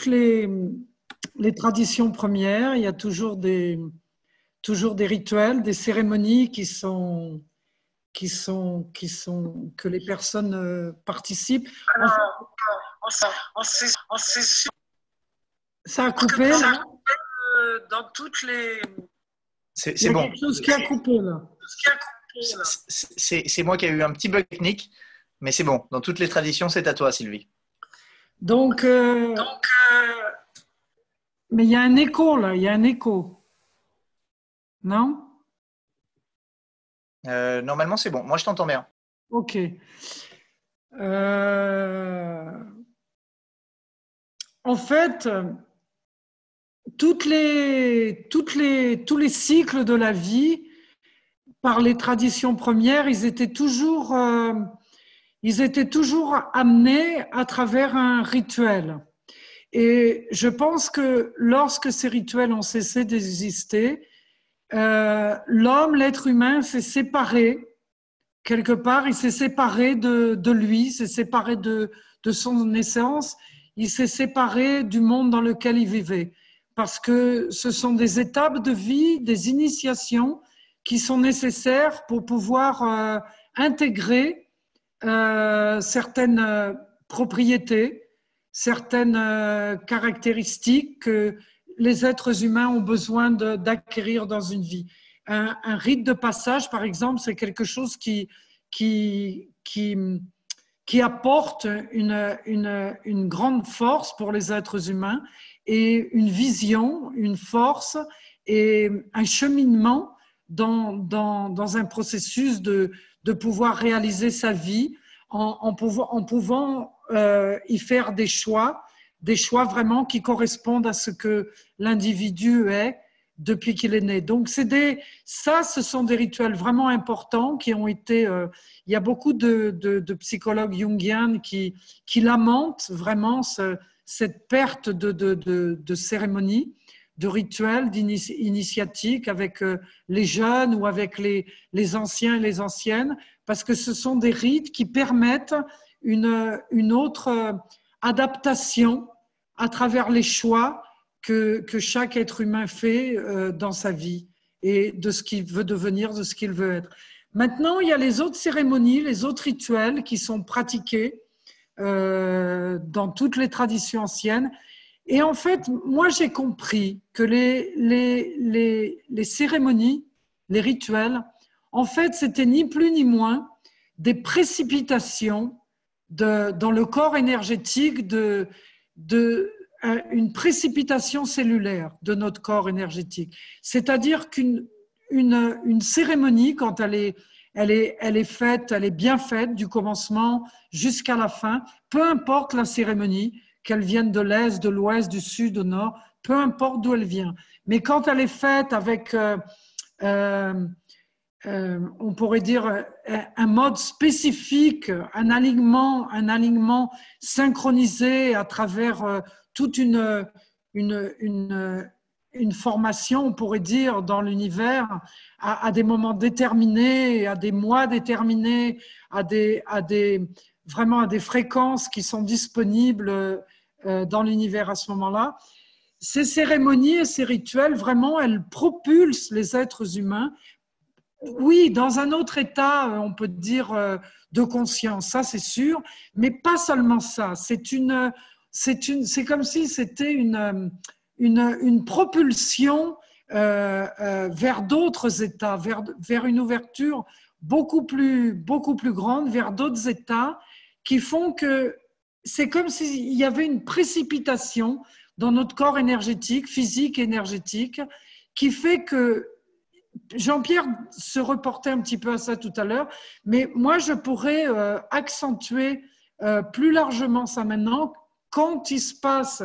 les traditions premières, il y a toujours des rituels, des cérémonies que les personnes participent. Ça a coupé là. Dans toutes les. C'est bon. Quelque chose qui a coupé là. C'est moi qui ai eu un petit bug technique, mais c'est bon. Dans toutes les traditions, c'est à toi, Sylvie. Donc, mais il y a un écho là, il y a un écho. Non? Normalement, c'est bon. Moi, je t'entends bien. Ok. En fait, tous les cycles de la vie, par les traditions premières, ils étaient toujours amenés à travers un rituel. Et je pense que lorsque ces rituels ont cessé d'exister, l'homme, l'être humain s'est séparé, quelque part, il s'est séparé de lui, s'est séparé de son essence, il s'est séparé du monde dans lequel il vivait. Parce que ce sont des étapes de vie, des initiations qui sont nécessaires pour pouvoir intégrer certaines propriétés, certaines caractéristiques que les êtres humains ont besoin d'acquérir dans une vie. Un rite de passage, par exemple, c'est quelque chose qui apporte une grande force pour les êtres humains et une vision, une force et un cheminement dans un processus de pouvoir réaliser sa vie en pouvant y faire des choix vraiment qui correspondent à ce que l'individu est depuis qu'il est né. Donc, ce sont des rituels vraiment importants qui ont été... il y a beaucoup de psychologues jungiens qui lamentent vraiment cette perte de cérémonies, de rituels, d'initiatiques avec les jeunes ou avec les anciens et les anciennes, parce que ce sont des rites qui permettent une autre adaptation à travers les choix que chaque être humain fait dans sa vie et de ce qu'il veut devenir, de ce qu'il veut être. Maintenant, il y a les autres cérémonies, les autres rituels qui sont pratiqués dans toutes les traditions anciennes. Et en fait, moi, j'ai compris que les cérémonies, les rituels, en fait, c'était ni plus ni moins des précipitations dans le corps énergétique une précipitation cellulaire de notre corps énergétique. C'est-à-dire qu'une cérémonie, quand elle est faite, elle est bien faite du commencement jusqu'à la fin, peu importe la cérémonie, qu'elle vienne de l'Est, de l'Ouest, du Sud, du Nord, peu importe d'où elle vient. Mais quand elle est faite avec, on pourrait dire, un mode spécifique, un alignement synchronisé à travers toute une formation, on pourrait dire, dans l'univers, à des moments déterminés, à des mois déterminés, vraiment à des fréquences qui sont disponibles dans l'univers à ce moment-là. Ces cérémonies et ces rituels, vraiment, elles propulsent les êtres humains, oui, dans un autre état, on peut dire, de conscience, ça c'est sûr, mais pas seulement ça. C'est comme si c'était une propulsion vers d'autres états, vers une ouverture beaucoup plus grande, vers d'autres états qui font que c'est comme s'il y avait une précipitation dans notre corps énergétique, physique et énergétique, qui fait que Jean-Pierre se reportait un petit peu à ça tout à l'heure, mais moi je pourrais accentuer plus largement ça maintenant. Quand il se passe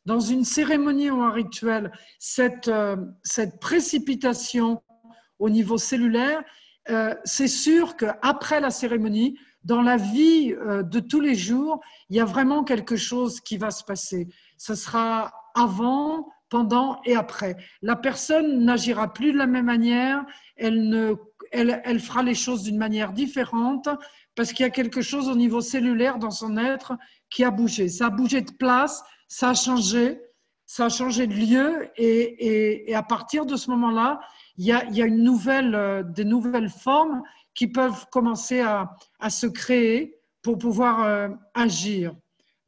dans une cérémonie ou un rituel cette précipitation au niveau cellulaire, c'est sûr qu'après la cérémonie, dans la vie de tous les jours, il y a vraiment quelque chose qui va se passer. Ce sera avant, pendant et après. La personne n'agira plus de la même manière, elle fera les choses d'une manière différente parce qu'il y a quelque chose au niveau cellulaire dans son être qui a bougé. Ça a bougé de place, ça a changé de lieu et à partir de ce moment-là, il y a des nouvelles formes qui peuvent commencer à se créer pour pouvoir agir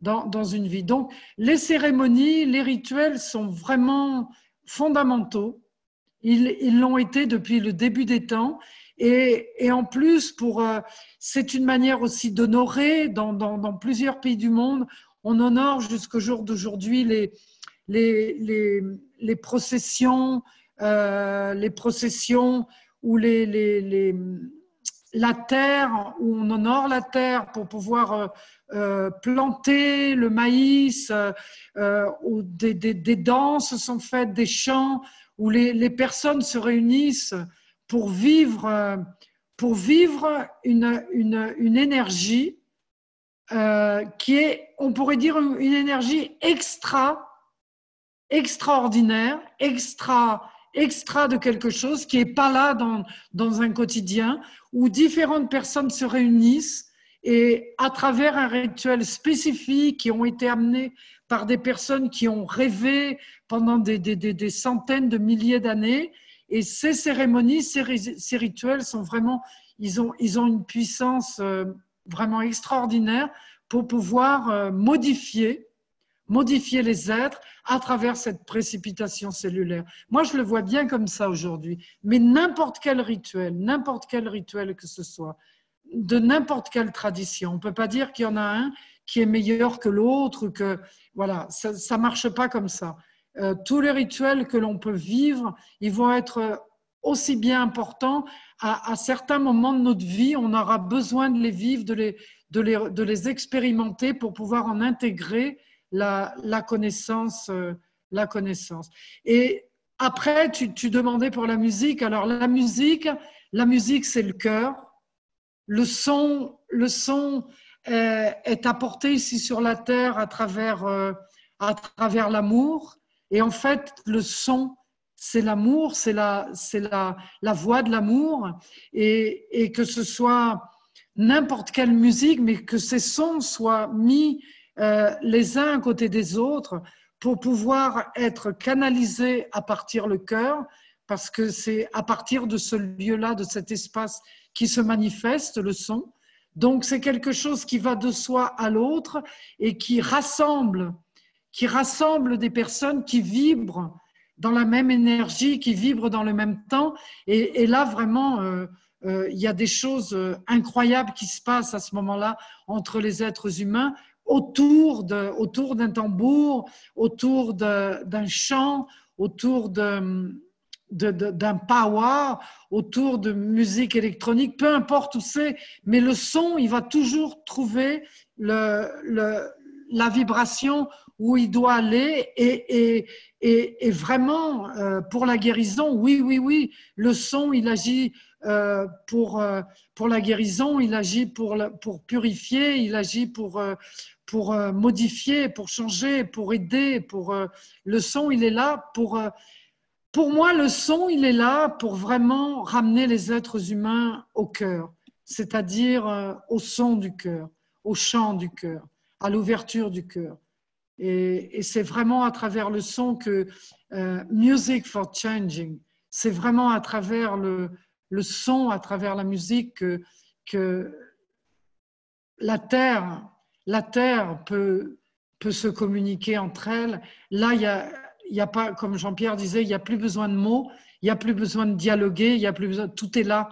dans une vie. Donc, les cérémonies, les rituels sont vraiment fondamentaux. Ils l'ont été depuis le début des temps. Et en plus, c'est une manière aussi d'honorer dans plusieurs pays du monde. On honore jusqu'au jour d'aujourd'hui les processions ou la terre, où on honore la terre pour pouvoir planter le maïs, où des danses sont faites, des chants, où les personnes se réunissent pour vivre une énergie qui est, on pourrait dire, une énergie extraordinaire, extra de quelque chose qui n'est pas là dans un quotidien, où différentes personnes se réunissent et à travers un rituel spécifique qui ont été amenés par des personnes qui ont rêvé pendant des centaines de milliers d'années. Et ces cérémonies, ces rituels sont vraiment, ils ont une puissance vraiment extraordinaire pour pouvoir modifier les êtres à travers cette précipitation cellulaire. Moi, je le vois bien comme ça aujourd'hui. Mais n'importe quel rituel que ce soit, de n'importe quelle tradition, on ne peut pas dire qu'il y en a un qui est meilleur que l'autre, que voilà, ça ne marche pas comme ça. Tous les rituels que l'on peut vivre, ils vont être aussi bien importants. À certains moments de notre vie, on aura besoin de les vivre, de les expérimenter pour pouvoir en intégrer la connaissance. Et après, tu demandais pour la musique. Alors, la musique, c'est le cœur. Le son est apporté ici sur la terre à travers l'amour. Et en fait, le son, c'est l'amour, c'est la voix de l'amour. Et que ce soit n'importe quelle musique, mais que ces sons soient mis les uns à côté des autres pour pouvoir être canalisés à partir le cœur, parce que c'est à partir de ce lieu-là, de cet espace qui se manifeste le son. Donc c'est quelque chose qui va de soi à l'autre et qui rassemble des personnes qui vibrent dans la même énergie, qui vibrent dans le même temps. Et là, vraiment, il y a des choses incroyables qui se passent à ce moment-là entre les êtres humains, autour d'un tambour, autour d'un chant, autour d'un power, autour de musique électronique, peu importe où c'est, mais le son, il va toujours trouver la vibration où il doit aller et vraiment, pour la guérison, oui, le son, il agit pour la guérison, il agit pour purifier, il agit pour modifier, pour changer, pour aider, le son, il est là pour moi, le son, il est là pour vraiment ramener les êtres humains au cœur, c'est-à-dire au son du cœur, au chant du cœur, à l'ouverture du cœur. Et c'est vraiment à travers le son que Music for Changing, c'est vraiment à travers le son, à travers la musique que la terre peut se communiquer entre elles. Là, il y a pas, comme Jean-Pierre disait, il n'y a plus besoin de mots, il n'y a plus besoin de dialoguer, il y a plus besoin, tout est là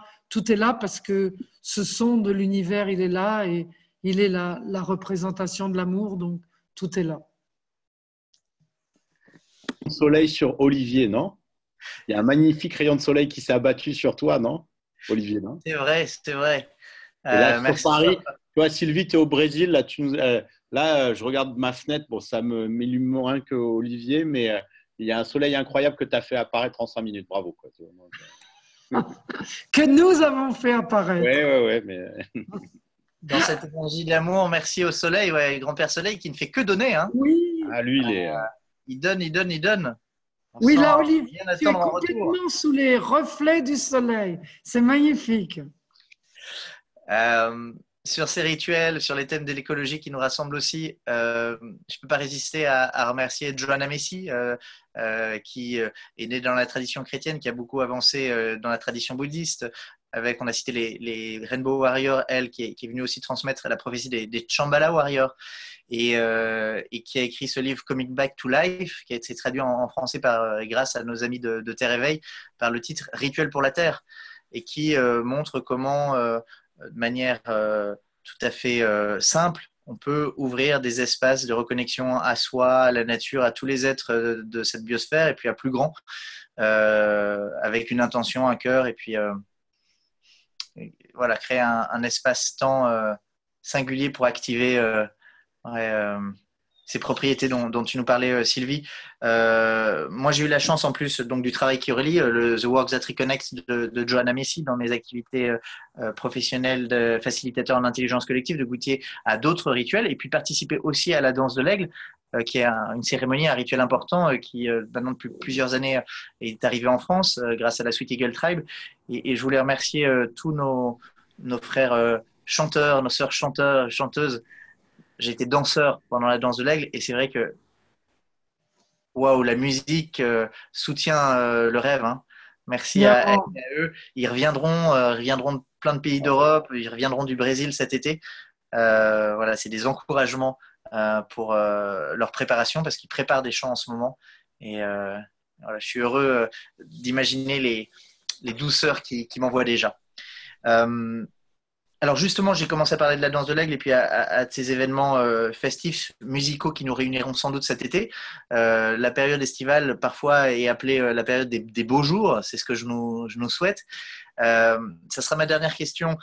parce que ce son de l'univers, il est là et il est la représentation de l'amour, donc tout est là. Soleil sur Olivier, non? Il y a un magnifique rayon de soleil qui s'est abattu sur toi, non, Olivier, non? C'est vrai, c'est vrai. Et là, sur Merci. Paris, tu vois, Sylvie, tu es au Brésil. Là, je regarde ma fenêtre. Bon, ça m'illume moins que Olivier, mais il y a un soleil incroyable que tu as fait apparaître en 5 minutes. Bravo, quoi. Que nous avons fait apparaître. Ouais, mais... Dans cette énergie de l'amour, merci au soleil, ouais, grand-père soleil qui ne fait que donner. Hein. Oui. Ah, lui, il donne. Oui, là, Olivier, tu es complètement sous les reflets du soleil. C'est magnifique. Sur ces rituels, sur les thèmes de l'écologie qui nous rassemblent aussi, je ne peux pas résister à remercier Joanna Macy, qui est née dans la tradition chrétienne, qui a beaucoup avancé dans la tradition bouddhiste. On a cité les Rainbow Warriors, elle, qui est venue aussi transmettre la prophétie des Shambhala Warriors, et qui a écrit ce livre Coming Back to Life, qui a été traduit en français grâce à nos amis de Terre Éveil, par le titre Rituel pour la Terre, et qui montre comment... de manière tout à fait simple, on peut ouvrir des espaces de reconnexion à soi, à la nature, à tous les êtres de cette biosphère, et puis à plus grand, avec une intention, un cœur, et puis voilà, créer un espace-temps singulier pour activer ces propriétés dont tu nous parlais, Sylvie. Moi, j'ai eu la chance, en plus donc, du travail qui relie, le The Work That Reconnects de Joanna Messi, dans mes activités professionnelles de facilitateur en intelligence collective, de goûter à d'autres rituels, et puis participer aussi à la danse de l'aigle, qui est une cérémonie, un rituel important qui, maintenant depuis plusieurs années, est arrivé en France grâce à la Sweet Eagle Tribe. Et je voulais remercier tous nos frères chanteurs, nos sœurs chanteuses. J'ai été danseur pendant la danse de l'aigle, et c'est vrai que waouh, la musique soutient le rêve. Hein. Merci à eux. Ils reviendront de plein de pays d'Europe, ils reviendront du Brésil cet été. Voilà, c'est des encouragements pour leur préparation, parce qu'ils préparent des chants en ce moment. Et voilà, je suis heureux d'imaginer les douceurs qui m'envoient déjà. Alors justement, j'ai commencé à parler de la danse de l'aigle et puis à de ces événements festifs, musicaux qui nous réuniront sans doute cet été. La période estivale, parfois, est appelée la période des beaux jours. C'est ce que je nous souhaite. Ça sera ma dernière question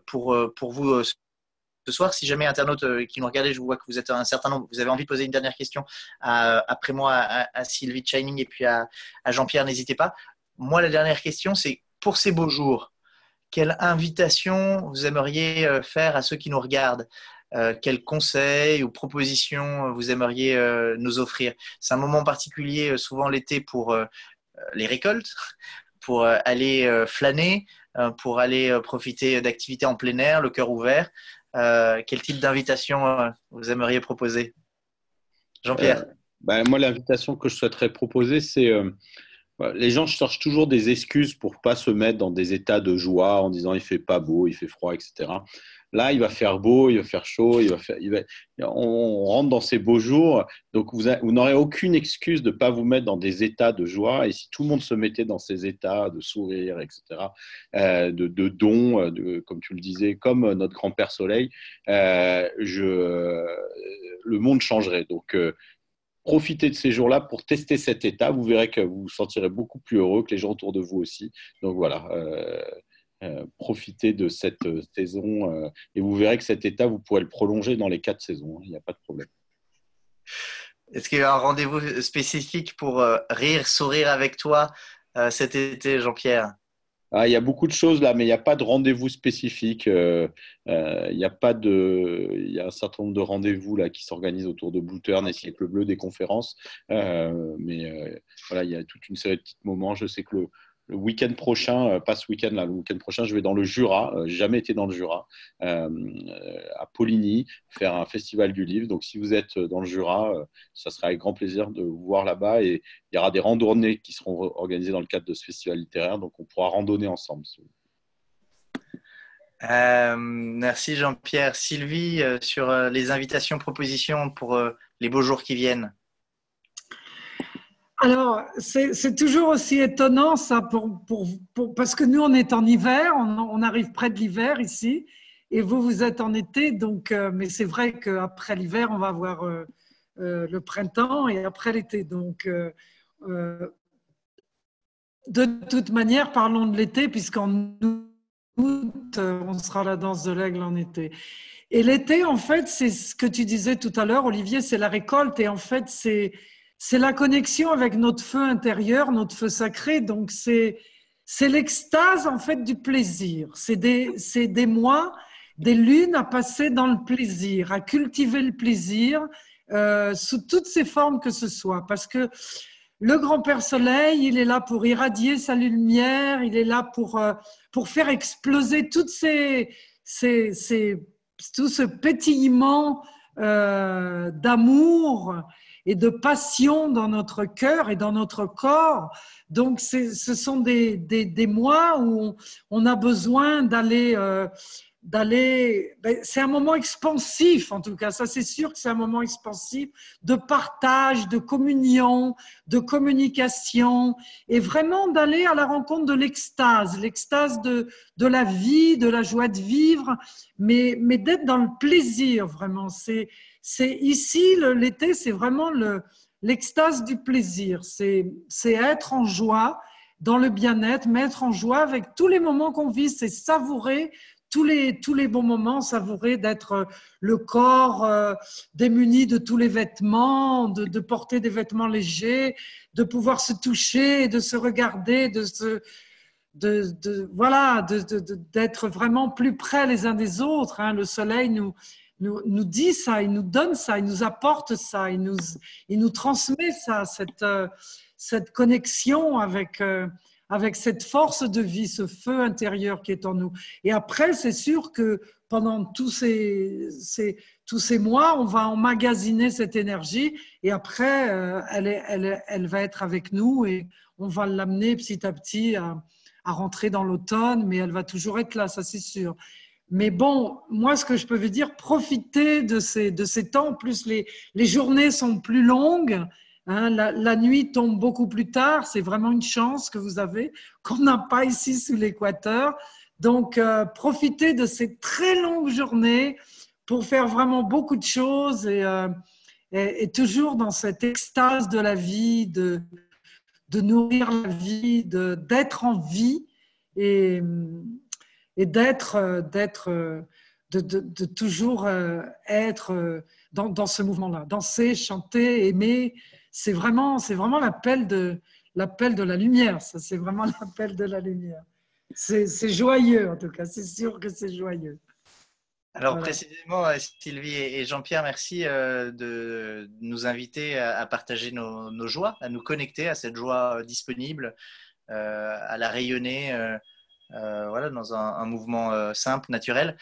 pour vous ce soir. Si jamais internaute qui nous regardez, je vois que vous êtes un certain nombre, vous avez envie de poser une dernière question après moi à Sylvie Chining et puis à Jean-Pierre, n'hésitez pas. Moi, la dernière question, c'est pour ces beaux jours, quelle invitation vous aimeriez faire à ceux qui nous regardent? Quels conseils ou propositions vous aimeriez nous offrir? C'est un moment particulier, souvent l'été, pour les récoltes, pour aller flâner, pour aller profiter d'activités en plein air, le cœur ouvert. Quel type d'invitation vous aimeriez proposer? Jean-Pierre? Moi, l'invitation que je souhaiterais proposer, c'est les gens cherchent toujours des excuses pour ne pas se mettre dans des états de joie en disant il ne fait pas beau, il fait froid, etc. Là, il va faire beau, il va faire chaud, on rentre dans ces beaux jours. Donc, vous n'aurez aucune excuse de ne pas vous mettre dans des états de joie. Et si tout le monde se mettait dans ces états de sourire, etc., de don, comme tu le disais, comme notre grand-père Soleil, le monde changerait. Donc, profitez de ces jours-là pour tester cet état. Vous verrez que vous vous sentirez beaucoup plus heureux, que les gens autour de vous aussi. Donc voilà, profitez de cette saison et vous verrez que cet état, vous pourrez le prolonger dans les 4 saisons. Il n'y a pas de problème. Est-ce qu'il y a un rendez-vous spécifique pour rire, sourire avec toi cet été, Jean-Pierre? Il y a beaucoup de choses là, mais il n'y a pas de rendez-vous spécifique. Il y a un certain nombre de rendez-vous là qui s'organisent autour de Blue Turn et Siècle Bleu, des conférences. Voilà, il y a toute une série de petits moments. Je sais que le week-end prochain, pas ce week-end là, le week-end prochain, je vais dans le Jura. J'ai jamais été dans le Jura, à Poligny, faire un festival du livre. Donc, si vous êtes dans le Jura, ça sera avec grand plaisir de vous voir là-bas. Et il y aura des randonnées qui seront organisées dans le cadre de ce festival littéraire. Donc, on pourra randonner ensemble. Merci Jean-Pierre. Sylvie, sur les invitations, propositions pour les beaux jours qui viennent. Alors, c'est toujours aussi étonnant ça, parce que nous, on est en hiver, on arrive près de l'hiver ici, et vous êtes en été, donc, mais c'est vrai qu'après l'hiver, on va avoir le printemps et après l'été. Donc, de toute manière, parlons de l'été, puisqu'en août, on sera à la danse de l'aigle en été. Et l'été, en fait, c'est ce que tu disais tout à l'heure, Olivier, c'est la récolte, et en fait, c'est la connexion avec notre feu intérieur, notre feu sacré. Donc, c'est l'extase, en fait, du plaisir. C'est des mois, des lunes à passer dans le plaisir, à cultiver le plaisir sous toutes ses formes que ce soit. Parce que le grand-père Soleil, il est là pour irradier sa lumière, il est là pour faire exploser tout ce pétillement d'amour et de passion dans notre cœur et dans notre corps. Donc, ce sont des mois où on a besoin d'aller... c'est un moment expansif, en tout cas, ça c'est sûr que c'est un moment expansif de partage, de communion, de communication, et vraiment d'aller à la rencontre de l'extase de la vie, de la joie de vivre, mais d'être dans le plaisir, vraiment. C'est ici, l'été, c'est vraiment l'extase du plaisir, c'est être en joie, dans le bien-être, mais être en joie avec tous les moments qu'on vit, c'est savourer tous les bons moments, savourer d'être le corps démuni de tous les vêtements, de porter des vêtements légers, de pouvoir se toucher, de se regarder, voilà, d'être vraiment plus près les uns des autres. Hein. Le soleil nous dit ça, il nous donne ça, il nous apporte ça, il nous transmet ça, cette connexion avec cette force de vie, ce feu intérieur qui est en nous. Et après, c'est sûr que pendant tous ces mois, on va emmagasiner cette énergie et après, elle va être avec nous et on va l'amener petit à petit à rentrer dans l'automne, mais elle va toujours être là, ça c'est sûr. Mais bon, moi, ce que je peux vous dire, profitez de ces temps. En plus, les journées sont plus longues. Hein, la nuit tombe beaucoup plus tard. C'est vraiment une chance que vous avez, qu'on n'a pas ici sous l'équateur. Donc, profitez de ces très longues journées pour faire vraiment beaucoup de choses et toujours dans cette extase de la vie, de nourrir la vie, d'être en vie et de toujours être dans ce mouvement-là. Danser, chanter, aimer, c'est vraiment l'appel de la lumière. Ça, c'est vraiment l'appel de la lumière. C'est joyeux, en tout cas. C'est sûr que c'est joyeux. Alors voilà. Précisément, Sylvie et Jean-Pierre, merci de nous inviter à partager nos joies, à nous connecter à cette joie disponible, à la rayonner voilà, dans un mouvement simple, naturel.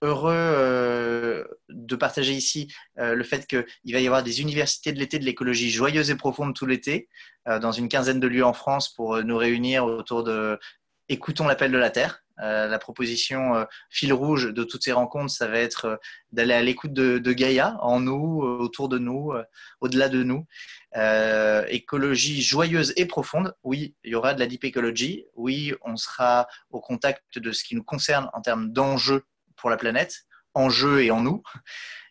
Heureux de partager ici le fait qu'il va y avoir des universités de l'été de l'écologie joyeuses et profondes tout l'été, dans une quinzaine de lieux en France pour nous réunir autour de « Écoutons l'appel de la Terre ». La proposition fil rouge de toutes ces rencontres, ça va être d'aller à l'écoute de Gaïa, en nous, autour de nous, au-delà de nous. Écologie joyeuse et profonde. Oui, il y aura de la deep ecology. Oui, on sera au contact de ce qui nous concerne en termes d'enjeux pour la planète, enjeux et en nous.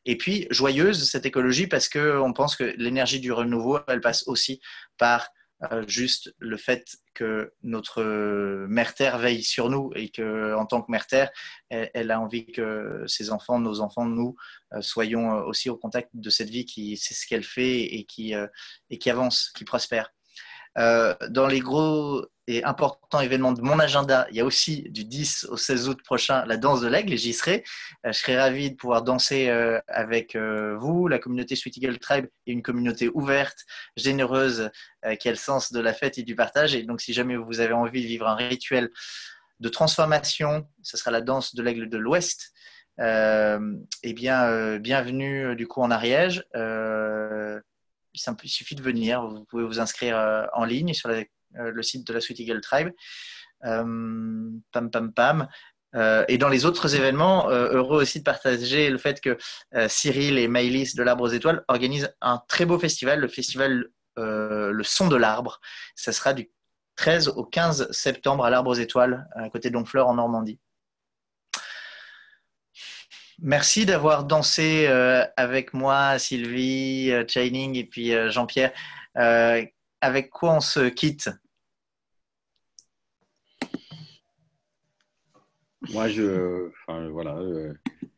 Et puis, joyeuse, cette écologie, parce qu'on pense que l'énergie du renouveau, elle passe aussi par juste le fait que notre mère Terre veille sur nous et qu'en tant que mère Terre, elle a envie que ses enfants, nos enfants, nous, soyons aussi au contact de cette vie qui sait ce qu'elle fait et qui avance, qui prospère. Dans les gros et importants événements de mon agenda, il y a aussi du 10 au 16 août prochain la danse de l'aigle et j'y serai. Je serai ravi de pouvoir danser avec vous. La communauté Sweet Eagle Tribe est une communauté ouverte, généreuse, qui a le sens de la fête et du partage. Et donc, si jamais vous avez envie de vivre un rituel de transformation, ce sera la danse de l'aigle de l'Ouest. Eh bien, bienvenue du coup en Ariège. Il suffit de venir, vous pouvez vous inscrire en ligne sur le site de la Sweet Eagle Tribe. Et dans les autres événements, heureux aussi de partager le fait que Cyril et Maëlys de l'Arbre aux Étoiles organisent un très beau festival, le festival Le Son de l'Arbre. Ça sera du 13 au 15 septembre à l'Arbre aux Étoiles, à côté d'Honfleur en Normandie. Merci d'avoir dansé avec moi, Sylvie, Chining et puis Jean-Pierre. Avec quoi on se quitte? Moi,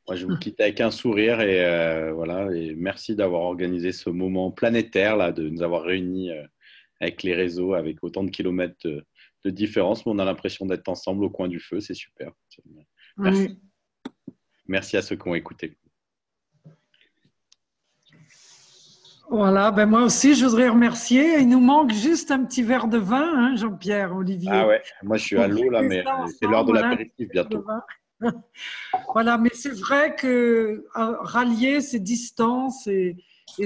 moi, je vous quitte avec un sourire et voilà. Et merci d'avoir organisé ce moment planétaire là, de nous avoir réunis avec les réseaux, avec autant de kilomètres de différence, mais on a l'impression d'être ensemble au coin du feu. C'est super. Merci. Oui. Merci à ceux qui ont écouté. Voilà, ben moi aussi, je voudrais remercier. Il nous manque juste un petit verre de vin, hein, Jean-Pierre, Olivier. Ah ouais, moi je suis à l'eau là, mais c'est l'heure de l'apéritif bientôt. Voilà, mais c'est vrai que rallier ces distances et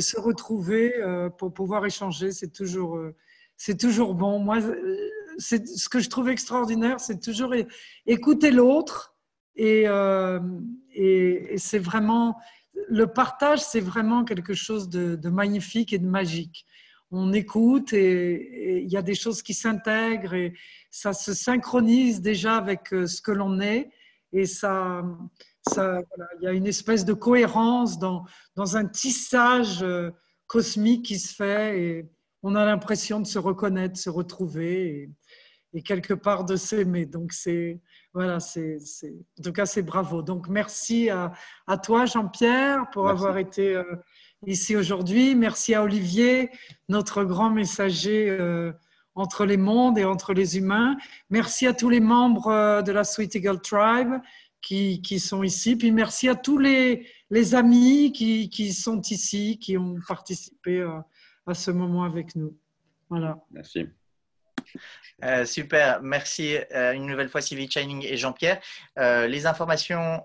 se retrouver pour pouvoir échanger, c'est toujours bon. Moi, ce que je trouve extraordinaire, c'est toujours écouter l'autre et c'est vraiment… Le partage, c'est vraiment quelque chose de magnifique et de magique. On écoute et il y a des choses qui s'intègrent et ça se synchronise déjà avec ce que l'on est. Et voilà, il y a une espèce de cohérence dans un tissage cosmique qui se fait et on a l'impression de se reconnaître, de se retrouver. et quelque part de s'aimer. Donc, voilà, en tout cas, c'est bravo. Donc, merci à toi, Jean-Pierre, pour Merci. avoir été ici aujourd'hui. Merci à Olivier, notre grand messager entre les mondes et entre les humains. Merci à tous les membres de la Sweet Eagle Tribe qui sont ici. Puis merci à tous les amis qui sont ici, qui ont participé à ce moment avec nous. Voilà. Merci. Super, merci une nouvelle fois Sylvie Chining et Jean-Pierre. Les informations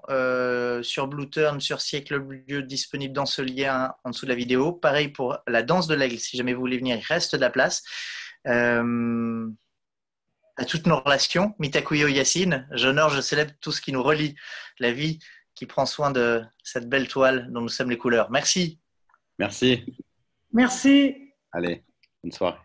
sur Blue Turn, sur Siècle Bleu, disponibles dans ce lien en dessous de la vidéo. Pareil pour la danse de l'aigle, si jamais vous voulez venir, il reste de la place. À toutes nos relations, Mitakuyo Yacine, j'honore, je célèbre tout ce qui nous relie, la vie qui prend soin de cette belle toile dont nous sommes les couleurs. Merci. Merci. Merci. Allez, bonne soirée.